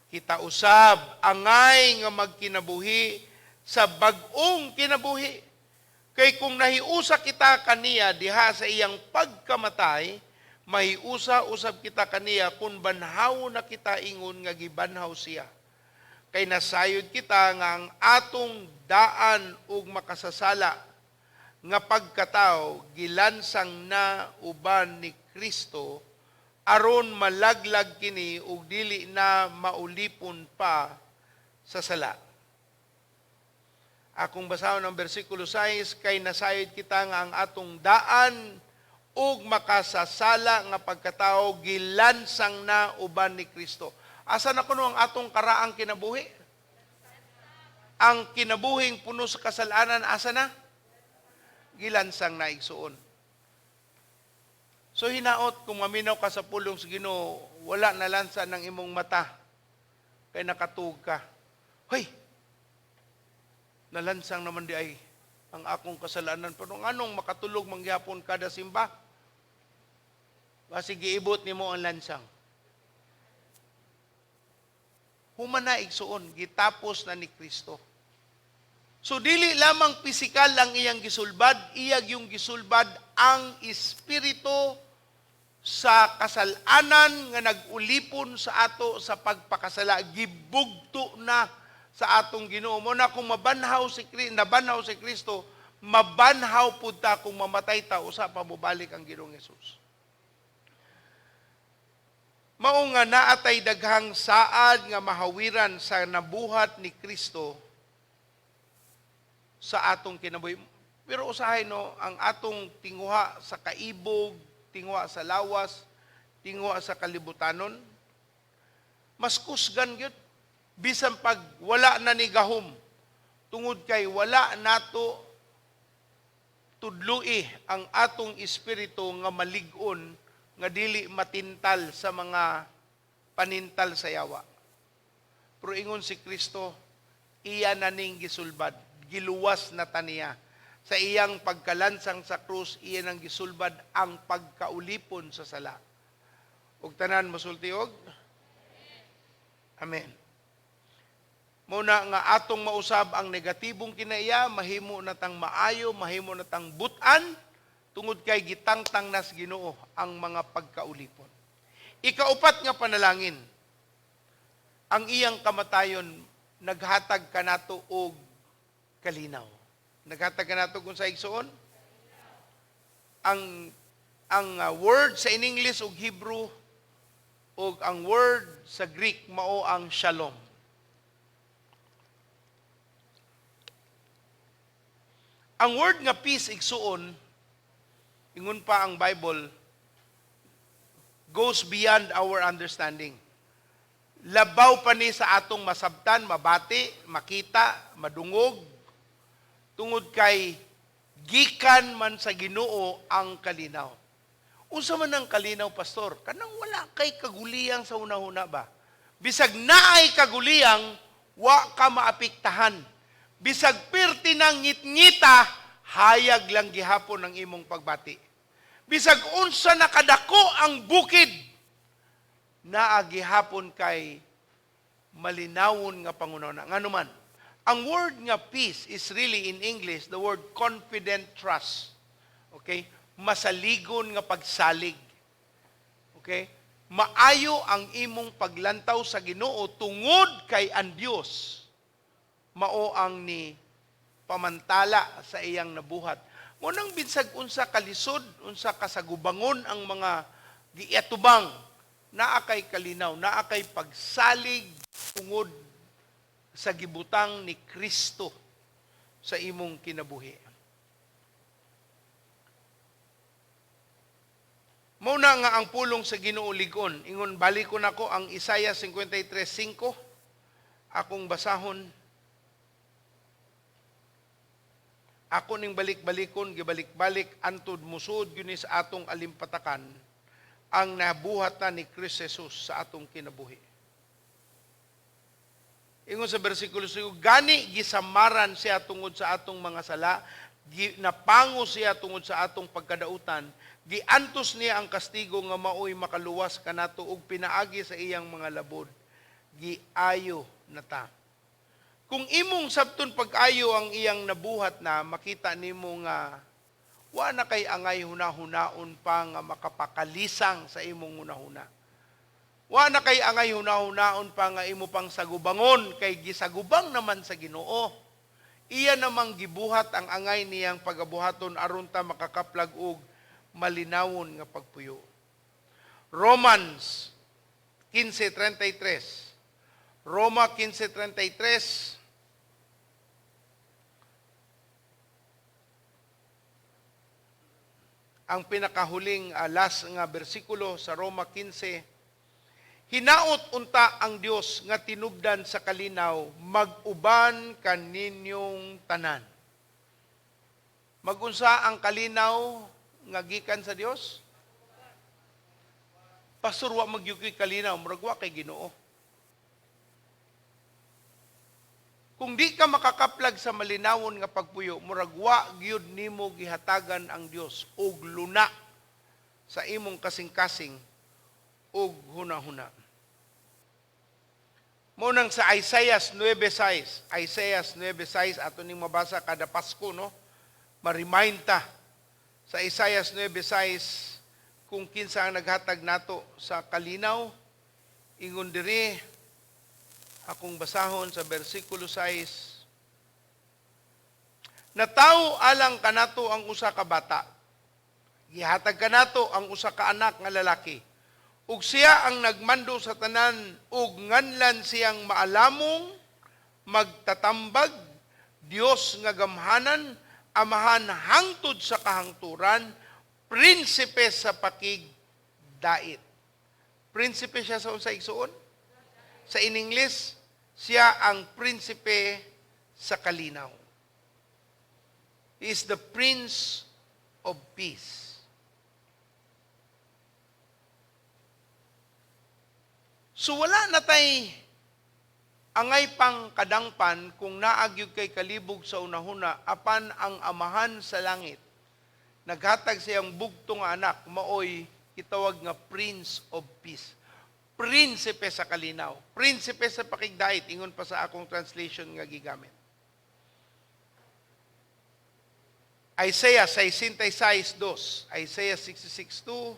Kita usab angay nga magkinabuhi sa bag-ong kinabuhi. Kay kung nahiusa kita kaniya diha sa iyang pagkamatay, mahiusa usab kita kaniya kung banhaw na kita ingon nga gibanhaw siya. Kay nasayod kita nga ang atong daan ug makasasala nga pagkatao gilansang na uban ni Kristo aron malaglag kini ug dili na maulipon pa sa sala. Akong basahon ang bersikulo 6, kay nasayod kita nga ang atong daan ug makasasala nga pagkatao gilansang na uban ni Kristo. Asa na kuno ang atong karaang kinabuhi? Ang kinabuhing puno sa kasalanan, asa na? Gilansang na igsuon. So hinaot, kung maminaw ka sa pulong sa Ginoo, wala na lansa ng imong mata. Kay nakatuog ka. Hoy! Nalansang naman di ay ang akong kasalanan. Pero anong makatulog mangyapon kada simba? Kasi giibot ni mo ang lansang. Human na igsuon, gitapos na ni Kristo. So dili lamang pisikal ang iyang gisulbad, iyag yung gisulbad ang espiritu sa kasalanan nga nag-ulipon sa ato sa pagpakasala, gibugto na sa atong Ginoo. Mo na kung nabanhaw si Kristo, mabanhaw pud ta kung mamatay ta usa pa mobalik ang Ginoong Hesus. Mao nga naatay daghang saad nga mahawiran sa nabuhat ni Kristo sa atong kinabuhi. Pero usahay no, ang atong tinguha sa kaibog, tinguha sa lawas, tinguha sa kalibutanon, mas kusgan gyud bisan pag wala na ni gahom, tungod kay wala nato tudloi ang atong espiritu nga malig-on nga dili matintal sa mga panintal sa yawa. Pero ingon si Kristo, iya na ning gisulbad, giluwas na taniya. Sa iyang pagkalansang sa krus, iya nang gisulbad ang pagkaulipon sa sala. Ug tanan masultiog? Amen. Muna nga atong mausab ang negatibong kinaiya, mahimo natang maayo, mahimo natang butan, tungod kay gitangtang nas Ginoo ang mga pagkaulipon. Ikaupat nga panalangin, ang iyang kamatayon naghatag kanato og kalinaw. Naghatag kanato kung sa igsoon? Ang word sa in English ug Hebrew ug ang word sa Greek mao ang shalom. Ang word nga peace igsuon, ingon pa ang Bible, goes beyond our understanding. Labaw pa ni sa atong masabtan, mabati, makita, madungog, tungod kay gikan man sa Ginoo ang kalinaw. Unsa man ang kalinaw, pastor? Kanang wala kay kaguliyang sa una-una ba? Bisag naay kaguliyang, wa ka maapektahan. Bisag pirti ng ngit-ngita, hayag lang gihapon ang imong pagbati. Bisag unsa nakadako ang bukid, naa gihapon kay malinawon nga pangunawna. Ngano man, ang word nga peace is really in English the word confident trust. Okay? Masaligon nga pagsalig. Okay? Maayo ang imong paglantaw sa Ginoo tungod kay ang Dios mao ang ni pamantala sa iyang nabuhat. Munang binsag unsa kalisod, unsa kasagubangon ang mga giatubang, naa kay kalinaw, naa kay pagsalig tungod sa gibutang ni Kristo sa imong kinabuhi. Mao na nga ang pulong sa Ginoo lig-on. Ingon balik ko nako ang Isaiah 53:5. Akong basahon. Ako ning balik-balikon, gibalik-balik, antud musud yun sa atong alimpatakan, ang nabuhat na ni Kristo Jesus sa atong kinabuhi. Ingon sa versikulo 5, gani gisamaran siya tungod sa atong mga sala, napango siya tungod sa atong pagkadautan, giantos niya ang kastigo nga maoy makaluwas kanato ug pinaagi sa iyang mga labod, giayo na ta. Kung imong sabton pag-ayo ang iyang nabuhat na, makita nimo nga wa na kay angay hunahunaon pa nga makapakalisang sa imong hunahuna. Wa na kay angay hunahunaon pa nga imo pang sagubangon kay gisagubang naman sa Ginoo. Iya namang gibuhat ang angay niyang pagabuhaton aron ta makakaplag og malinawon nga pagpuyo. Romans 15:33. Roma 15:33. Ang pinakahuling last nga bersikulo sa Roma 15, hinaot unta ang Dios nga tinubdan sa kalinaw, mag-uban kaninyong tanan. Magunsa ang kalinaw nga gikan sa Dios? Pastor, wa magyukoy kalinaw, murag wa kay Ginoo. Kung di ka makakaplag sa malinawon nga pagpuyo, murag wa gyud nimo gihatagan ang Dios og luna sa imong kasing-kasing og hunahuna. Munang sa Isaiah 9:6. Isaiah 9:6 ato ning mabasa kada Pasko, no? Ma-remind ta sa Isaiah 9:6 kung kinsa ang naghatag nato sa kalinaw. Ingon diri akong basahon sa bersikulo 6. Natawo alang kanato ang usa ka bata. Gihatag kanato ang usa ka anak nga lalaki. Ug siya ang nagmando sa tanan, ug nganlan siyang maalamong, magtatambag, Dios nga gamhanan, amahan hangtod sa kahangturan, prinsipe sa pakigdait. Prinsipe siya sa unsay igsuon? Sa in English, siya ang prinsipe sa kalinaw. He is the Prince of Peace. So wala na tay angay pang kadangpan kung naagyog kay kalibog sa unahuna apan ang amahan sa langit naghatag siyang bugtong nga anak maoy itawag nga Prince of Peace. Prinsipe sa kalinaw, prinsipe sa pakigdait, ingon pa sa akong translation nga gigamit. Isaiah 66:2, Isaiah 66:2,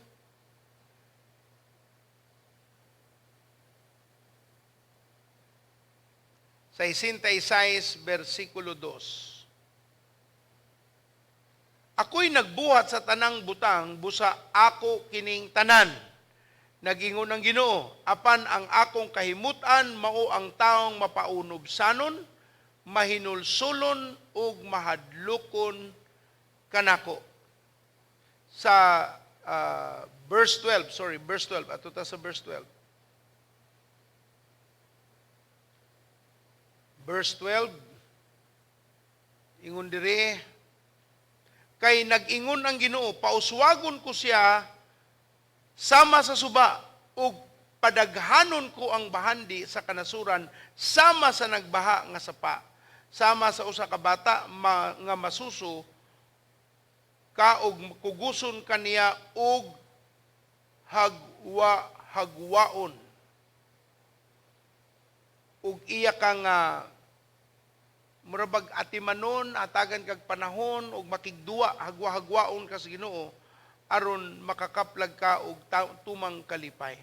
sa 66, versikulo 2. Ako'y nagbuhat sa tanang butang, busa ako kining tanan. Nagingon ang Ginoo, apan ang akong kahimutan mao ang taong mapaunobsanon, mahinulsulon ug mahadlokon kanako. Sa verse 12, ato ta sa verse 12. Verse 12, ingon dire, kay nag-ingon ang Ginoo, pauswagon ko siya sama sa suba, ug padaghanon ko ang bahandi sa kanasuran, sama sa nagbaha nga sapa, sama sa usa ka bata nga masuso, kaog kuguson kaniya og hagwaon. Ug iya kang murabag atimanon, atagan kag panahon, ug makigduwa, hagwa-hagwaon ka sa Ginoo, aron makakaplag ka og tumang kalipay.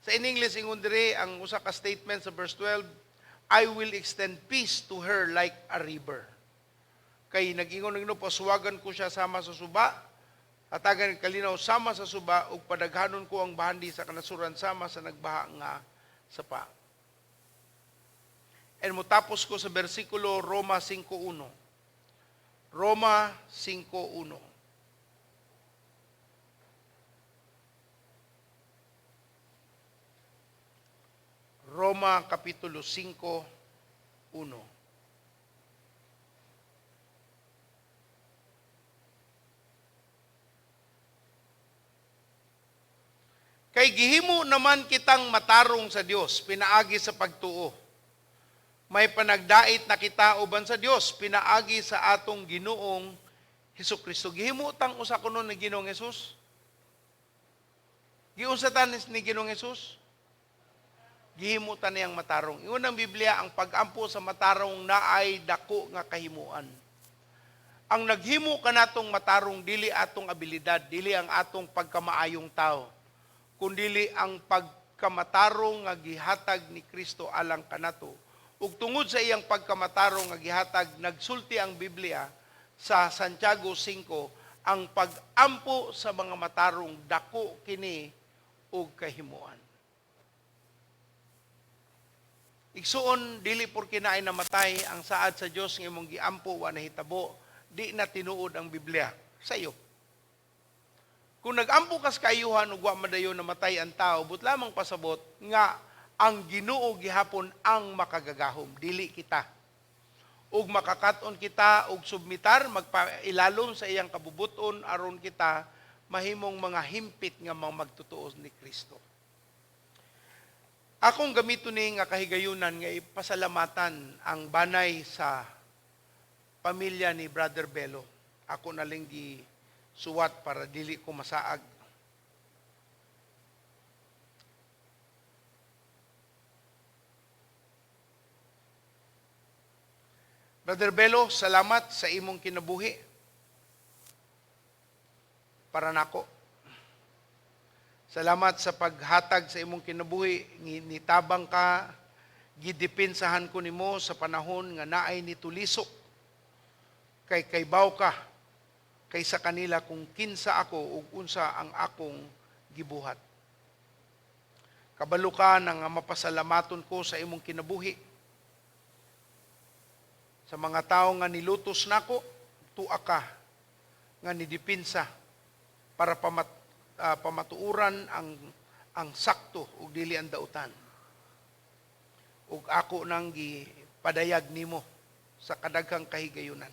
Sa in English, ingon dire ang usa ka statement sa verse 12, I will extend peace to her like a river. Kay nag-ingon ng Ginoo, paswagan ko siya sama sa suba, atagan kalinaw sama sa suba, ug padaghanon ko ang bahandi sa kanasuran sama sa nagbaha nga sapa. And mutapos ko sa bersikulo Roma 5:1. Roma 5:1. Roma kapitulo 5:1. Kay gihimo naman kitang matarong sa Dios, pinaagi sa pagtuo. May panagdait na kita uban sa Dios, pinaagi sa atong Ginoong Hesukristo. Gihimo tang usa kuno ni Ginoong Hesus? Giunsa tan ni Ginoong Hesus? Gihimo ta niyang matarong. Ingon ang Biblia, ang pag-ampo sa matarong naay dako nga kahimuan. Ang naghimo kanatong matarong dili atong abilidad, dili ang atong pagkamaayong tao, kundili ang pagkamatarong nga gihatag ni Kristo alang kanato. Ug tungod sa iyang pagkamatarong nga gihatag, nagsulti ang Biblia sa Santiago 5, ang pag-ampo sa mga matarong dako kini ug kahimuan. Igsuon, dili porke naay namatay ang saad sa Dios nga imong giampo wa nahitabo, di na tinuod ang Biblia sa iyo. Kung nag-ampo kas kayuhan ug wa madayon namatay ang tao, but lamang pasabot nga ang Ginoo gihapon ang makagagahom, dili kita. Ug makakaton kita og submitar, magpailalom sa iyang kabubuton aron kita mahimong mga himpit nga mga magtutuo ni Kristo. Akong gamito ni nga kahigayunan nga ipasalamatan ang banay sa pamilya ni Brother Bello. Ako na lang suwat para dili ko masaag. Brother Belo, salamat sa imong kinabuhi para nako. Salamat sa paghatag sa imong kinabuhi, nitabang ka, gidipinsahan ko nimo sa panahon nga naay nitulisok, kay kaybaw ka, kaysa kanila kung kinsa ako ug unsa ang akong gibuhat. Kabalo ka nang mapasalamaton ko sa imong kinabuhi. Sa mga tao nga nilutos nako, tuwa ka nga nidipinsa para pamatuuran ang sakto ug dili ang dautan. Ug ako nang gipadayag nimo sa kadaghang kahigayunan.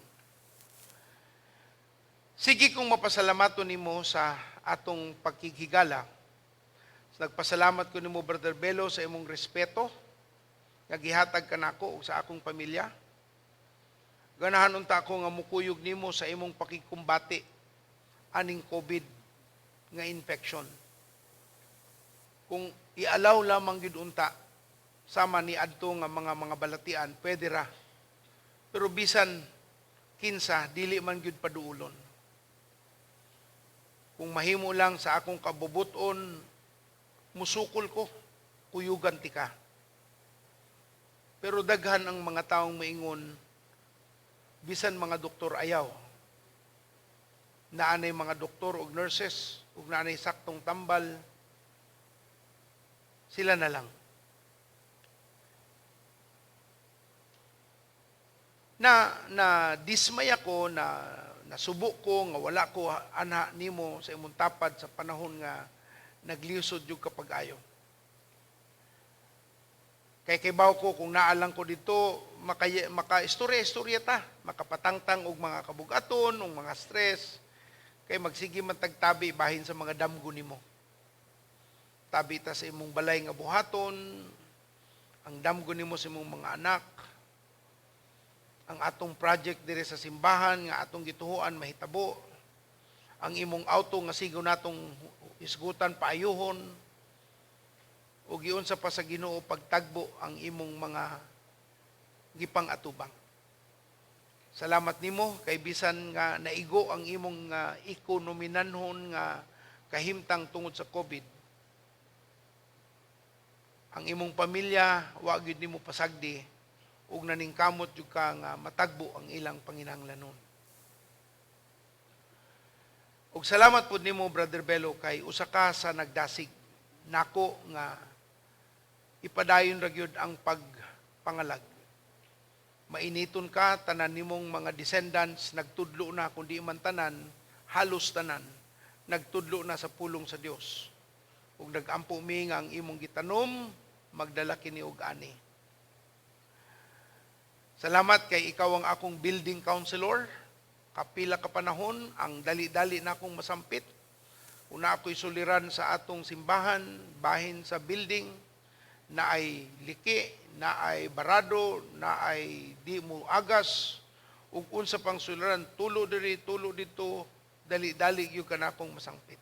Sige kong mapasalamaton nimo sa atong pagkikigala. Nagpasalamat ko nimo Brother Belo sa imong respeto nga gihatag kanako ug sa akong pamilya. Ganahan unta ako nga mukuyog nimo sa imong pakikumbati aning COVID nga infection. Kung ialaw lamang gid unta sama ni adto nga mga balatian, pwede ra. Pero bisan kinsa dili man gyud paduulon. Kung mahimo lang sa akong kabubuton, musukol ko, kuyugan ti ka. Pero daghan ang mga taong maingon, bisan mga doktor ayaw. Naanay mga doktor o nurses, ug naanay saktong tambal, sila na lang. Na dismay ako, na nasubok ko, nga wala ko ana nimo sa imong tapad sa panahon nga nagliusod yung kapag-ayo. Kay baw ko kung naalang ko dito, maka-istorya ta, makapatangtang og mga kabugaton, og mga stress, kay magsige man tagtabi bahin sa mga damgo nimo. Tabi ta sa imong balay nga buhaton, ang damgo nimo sa imong mga anak, ang atong project dire sa simbahan nga atong gituhuan mahitabo, ang imong auto nga sigaw natong isgutan paayuhon, o giunsa pa sa Ginoo pagtagbo ang imong mga gipang-atubang. Salamat nimo kay bisan nga naigo ang imong ekonominanhon nga kahimtang tungod sa COVID. Ang imong pamilya wa gyud nimo pasagdi ug naningkamot jud ka nga matagbo ang ilang panginahanglanon. Ug salamat pud nimo Brother Belo kay usa ka sa nagdasig nako nga ipadayon ra gyud ang pagpangalag. Mainiton ka, tanan nimong mga descendants nagtudlo na, kundi man tanan, halos tanan nagtudlo na sa pulong sa Dios. Ug nagampo mi nga ang imong gitanom magdala kini og ani. Salamat kay ikaw ang akong building counselor. Kapila ka panahon ang dali-dali na akong masampit. Una ako'y suliran sa atong simbahan, bahin sa building, na ay liki, na ay barado, na ay di mo agas, ug unsa pang suliran, tulo diri, tulo dito, dali-dali yung kanakong masangpit.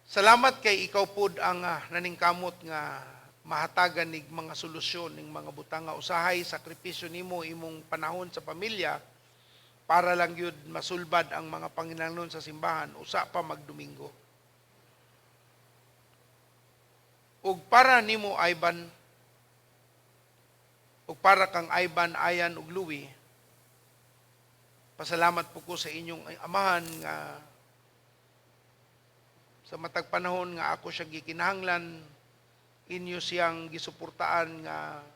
Salamat kay ikaw pod ang naningkamot nga mahatagan nig mga solusyon ning mga butang nga usahay, sakripisyo nimo imong panahon sa pamilya, para lang yun masulbad ang mga panginahanglan sa simbahan, usa pa magdomingo. Ug para nimo Ivan, ug para kang Ivan, Ayan ug Louie, pasalamat po ko sa inyong amahan nga sa matag panahon nga ako siya gikinahanglan, inyo siyang gisuportaan nga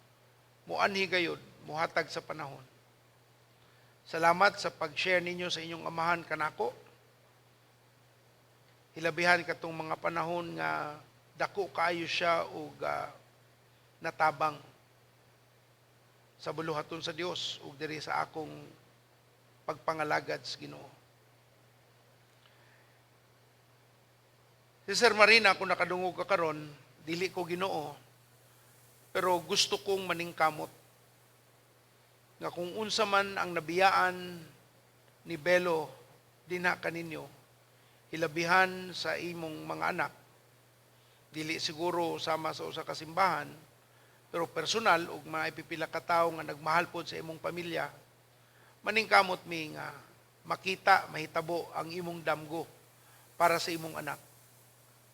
muanhi gayud, muhatag sa panahon. Salamat sa pag-share ninyo sa inyong amahan kanako. Hilabihan katong mga panahon nga dako kaayo siya ug natabang sa buluhaton sa Dios ug diri sa akong pagpangalagad sa Ginoo. Si Sir Marina, kung nakadungog ka karon, dili ko Ginoo, pero gusto kong maningkamot nga kung unsa man ang nabiyaan ni Belo dinha kaninyo, hilabihan sa imong mga anak, dili siguro sama sa usa ka simbahan, Pero personal ug mga ipipila ka tawo nga nagmahal pod sa imong pamilya, maningkamot mi nga makita, mahitabo ang imong damgo para sa imong anak.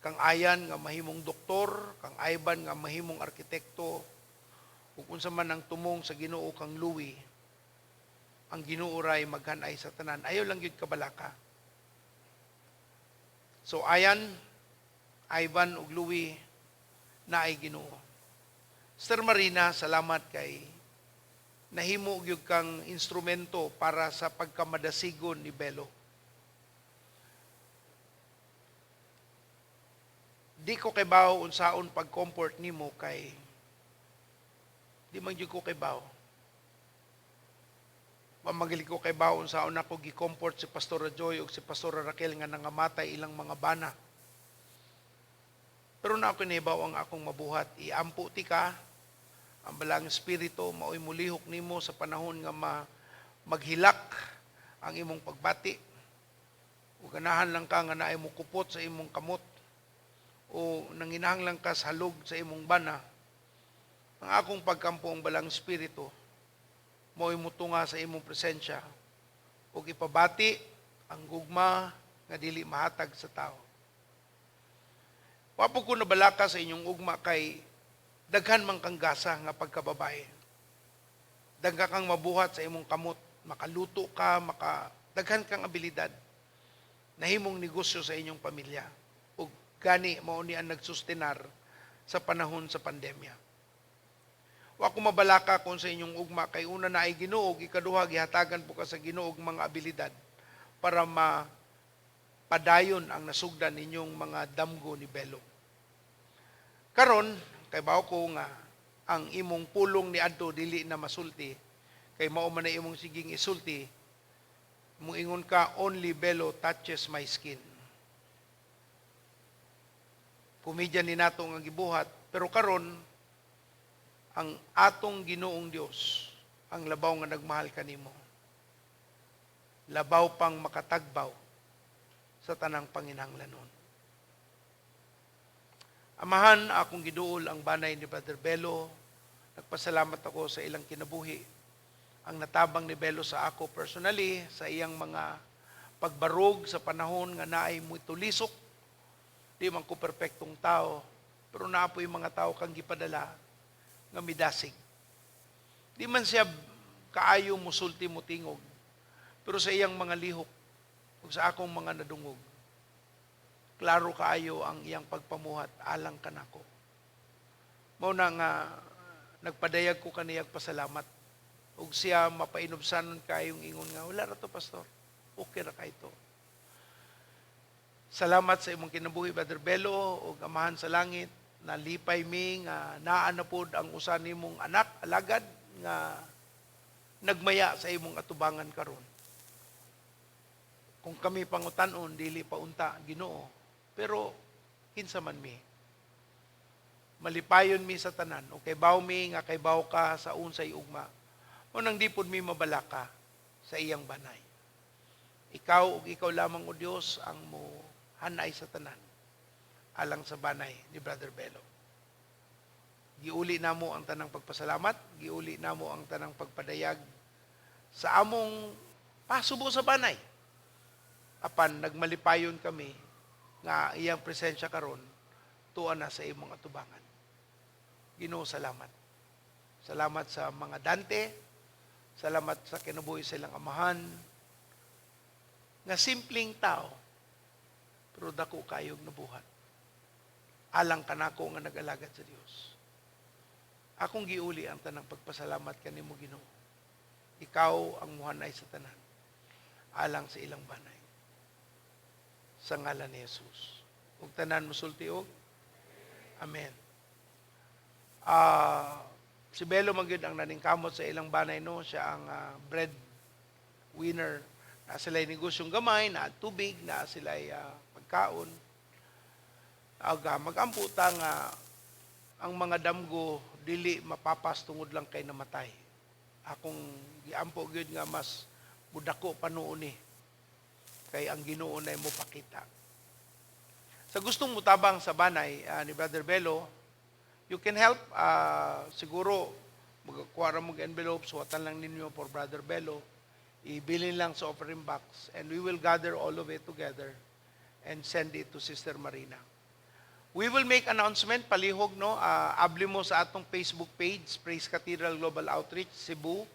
Kang ayan nga mahimong doktor, kang ayban nga mahimong arkitekto, ug unsa man ang tumong sa Ginoo kang luwi, ang Ginoo ray maghanay sa tanan. Ayaw lang gyud kabalaka. So ayan, ayban ug luwi na ay Ginoo. Sister Marina, salamat kay nahimo gyud kang instrumento para sa pagkamadasigon ni Belo. Di ko kaybaw unsaon pag-comfort nimo kay di man gyud ko kaybaw. Pamagili ko kaybaw unsaon ako gi-comfort si Pastora Joy ug si Pastora Raquel nga nangamatay ilang mga bana. Pero na ako kinibaw ang akong mabuhat. Iampo ti ka, ang balang espiritu, mao'y mulihok nimo sa panahon nga maghilak ang imong pagbati. O ganahan lang ka nga naay mo kupot sa imong kamot. O nanginahanglan ka sa halog sa imong bana. Ang akong pagkampo ang balang espiritu, mao'y mutunga sa imong presensya. O ipabati ang gugma nga dili mahatag sa tao. Wapo ko nabalaka sa inyong ugma kay daghan man kang gasa nga pagkababae. Daghan kang mabuhat sa imong kamot, makaluto ka, daghan kang abilidad. Nahimong negosyo sa inyong pamilya. Ug gani mao ni ang nagsustenar sa panahon sa pandemya. Wa ko mabalaka kung sa inyong ugma kay una na ay Ginoo, ikaduha gihatagan po ka sa Ginoo og mga abilidad para padayon ang nasugdan ninyong mga damgo ni Belo. Karon, kay bao ko nga ang imong pulong ni adto dili na masulti, kay mao man na imong siging isulti, muingon ka, only Belo touches my skin. Pumidya ni nato nga gibuhat, pero karon ang atong Ginoong Dios ang labaw nga nagmahal kanimo. Labaw pang makatagbaw sa tanang panginahanglanon. Amahan, akong giduol ang banay ni Brother Belo. Nagpasalamat ako sa ilang kinabuhi. Ang natabang ni Belo sa ako personally, sa iyang mga pagbarog sa panahon nga naay mo tulisok. Di man ko perpektong tao, pero naapoy mga tao kang gipadala nga midasig. Di man siya kaayo musulti mo tingog, pero sa iyang mga lihok, ug sa akong mga nadungog, klaro kaayo ang iyang pagpamuhat alang kanako. Mao na nga nagpadayag ko kaniyang pasalamat. Ug siya mapainubsanon kayong ingon nga, wala ra to pastor. Okay ra kay to. Salamat sa imong kinabuhi Brother Belo ug amahan sa langit, nalipay mi nga naa na pod ang usa nimong anak alagad nga nagmaya sa imong atubangan karon. Kung kami pangutan-on, dili pa unta Ginoo. Pero kinsa man mi, malipayon mi sa tanan, o kay baw mi nga kay baw ka sa unsay ugma, o nang di pod mi mabalaka sa iyang banay. Ikaw ug ikaw lamang o Dios ang mo hanay sa tanan alang sa banay ni Brother Belo. Giuli namo ang tanang pagpasalamat, giuli namo ang tanang pagpadayag sa among pasubo sa banay. Apan nagmalipayon kami nga iyang presensya karon tuwa na sa imong atubangan. Ginoo, salamat. Salamat sa mga Dante, salamat sa kinabuhi sa ilang amahan, nga simpleng tao, pero dako kayog nabuhat. Alang kanako nga nag-alagad sa Dios. Akong giuli ang tanang pagpasalamat kanimo Ginoo. Ikaw ang muhanay sa tanan, alang sa ilang banay. Sa ngalan ni Jesus. Ug tanan musulti og amen. Si Belo magyud ang naningkamot sa ilang banay no, siya ang bread winner. Na sila negosyong gamay, na tubig, na sila pagkaon. Mag-amputa nga ang mga damgo dili mapapas tungod lang kay namatay. Akong giampo gyud nga mas mudako panuon ni kay ang Ginoo na mo pakita. Sa gustong mutabang sa banay ni Brother Belo, you can help. Siguro, magkuha mo envelope, suwatan lang ninyo for Brother Bello. Ibilin lang sa offering box. And we will gather all of it together and send it to Sister Marina. We will make announcement, palihog, no? Abli mo sa atong Facebook page, Praise Cathedral Global Outreach, Cebu.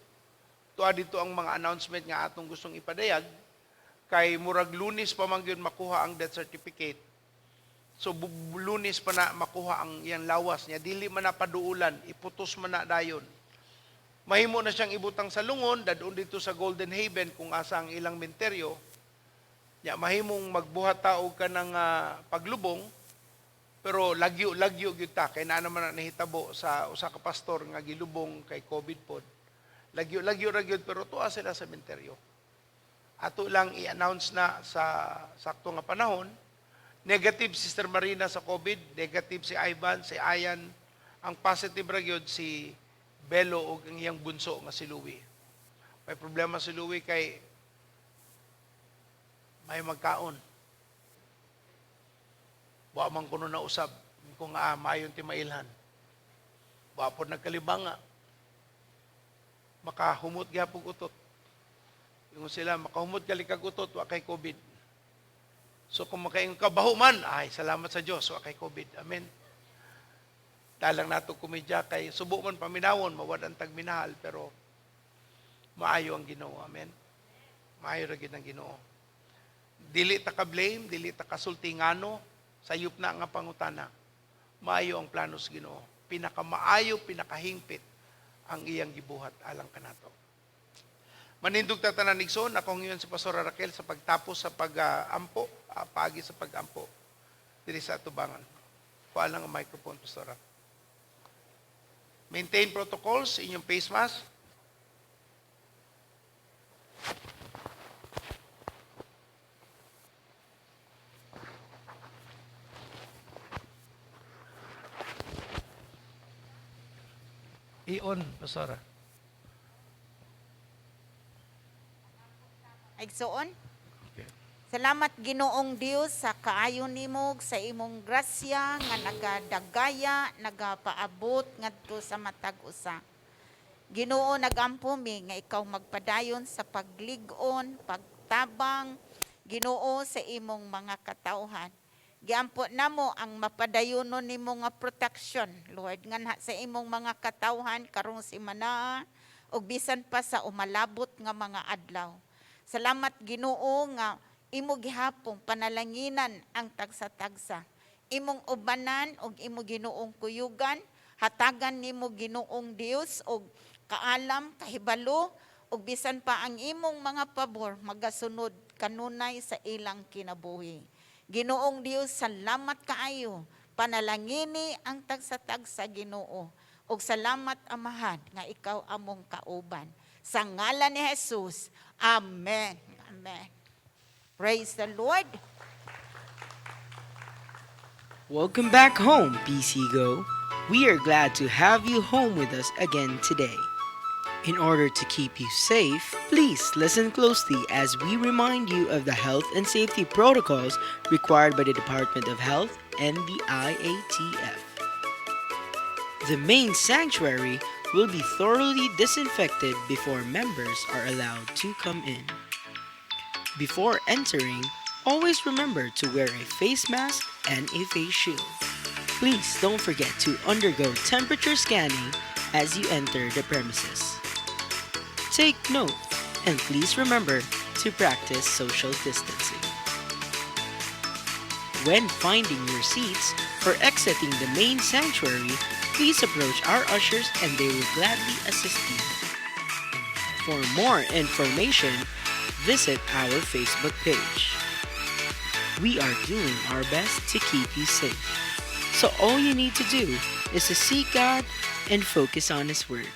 Tuwa dito ang mga announcement nga atong gustong ipadayag. Kay murag Lunes pa man yun makuha ang death certificate. So Lunes pa na makuha ang iyang lawas niya. Dili man na paduulan, iputos man na dayon. Mahimo na siyang ibutang sa lungon, dadun dito sa Golden Haven kung asa ang ilang menteryo. Ya, mahimong magbuhat tao ka ng paglubong, pero lagyo gyud ta kay naa naman na nahitabo sa usa ka pastor nga gilubong kay COVID pod. Lagyo ra gyud pero tuwa sila sa menteryo. Ato lang i-announce na sa sakto nga panahon. Negative Sister Marina sa COVID, negative si Ivan, si Ayan. Ang positive ra gyud si Bello ug ang iyang bunso nga si Louie. May problema si Louie kay may magkaon. Wa man kuno na usab kung maayon ti mailhan. Wa pod nagkalibanga. Makahumot gyapon utot. Yung sila makahumot gali kag utot wa kay COVID. So kung makaing kabaho man, ay salamat sa Dios wa kay COVID. Amen. Dalang nato kumedya kay subo man paminawon mawad ang tagminahal pero maayo ang Ginoo. Amen. Maayo ra gid ang Ginoo. Dili ta ka blame, dili ta ka sultingano, sayop na nga pangutana. Maayo ang plano sa Ginoo. Pinakamaayo, pinakahingpit ang iyang gibuhat alang kanato. Manindog ta tanan igsoon, akong ngayon si Pastor Raquel sa pagtapos sa pag-ampo, paagi sa pag-ampo diri sa atubangan. Paalang ang microphone, Pastor. Maintain protocols, inyong face mask. I-on, Pastora. Igsoon. Okay. Salamat Ginoong Dios sa kaayo nimo sa imong grasya nga nagadagaya, nagapaabot ngadto sa matag usa. Ginoo nagampo mi nga ikaw magpadayon sa paglig-on, pagtabang, Ginoo sa imong mga katawhan. Giampo namo ang mapadayonon nimo nga protection, Lord, nga sa imong mga katawhan karong semana ug bisan pa sa umalabot nga mga adlaw. Salamat Ginoo nga imo gihapong panalanginan ang tagsa-tagsa. Imong ubanan ug imo Ginoong kuyugan, hatagan nimo Ginoong Dios og kaalam, kahibalo ug bisan pa ang imong mga pabor magasunod kanunay sa ilang kinabuhi. Ginoong Dios, salamat kaayo. Panalangini ang tagsa-tagsa Ginoo. Ug salamat Amahan nga ikaw among kauban. Sa ngalan ni Jesus. Amen. Amen. Praise the Lord. Welcome back home, PCGO. We are glad to have you home with us again today. In order to keep you safe, please listen closely as we remind you of the health and safety protocols required by the Department of Health and the IATF. The main sanctuary will be thoroughly disinfected before members are allowed to come in. Before entering, always remember to wear a face mask and a face shield. Please don't forget to undergo temperature scanning as you enter the premises. Take note, and please remember to practice social distancing. When finding your seats or exiting the main sanctuary, please approach our ushers and they will gladly assist you. For more information, visit our Facebook page. We are doing our best to keep you safe. So all you need to do is to seek God and focus on His Word.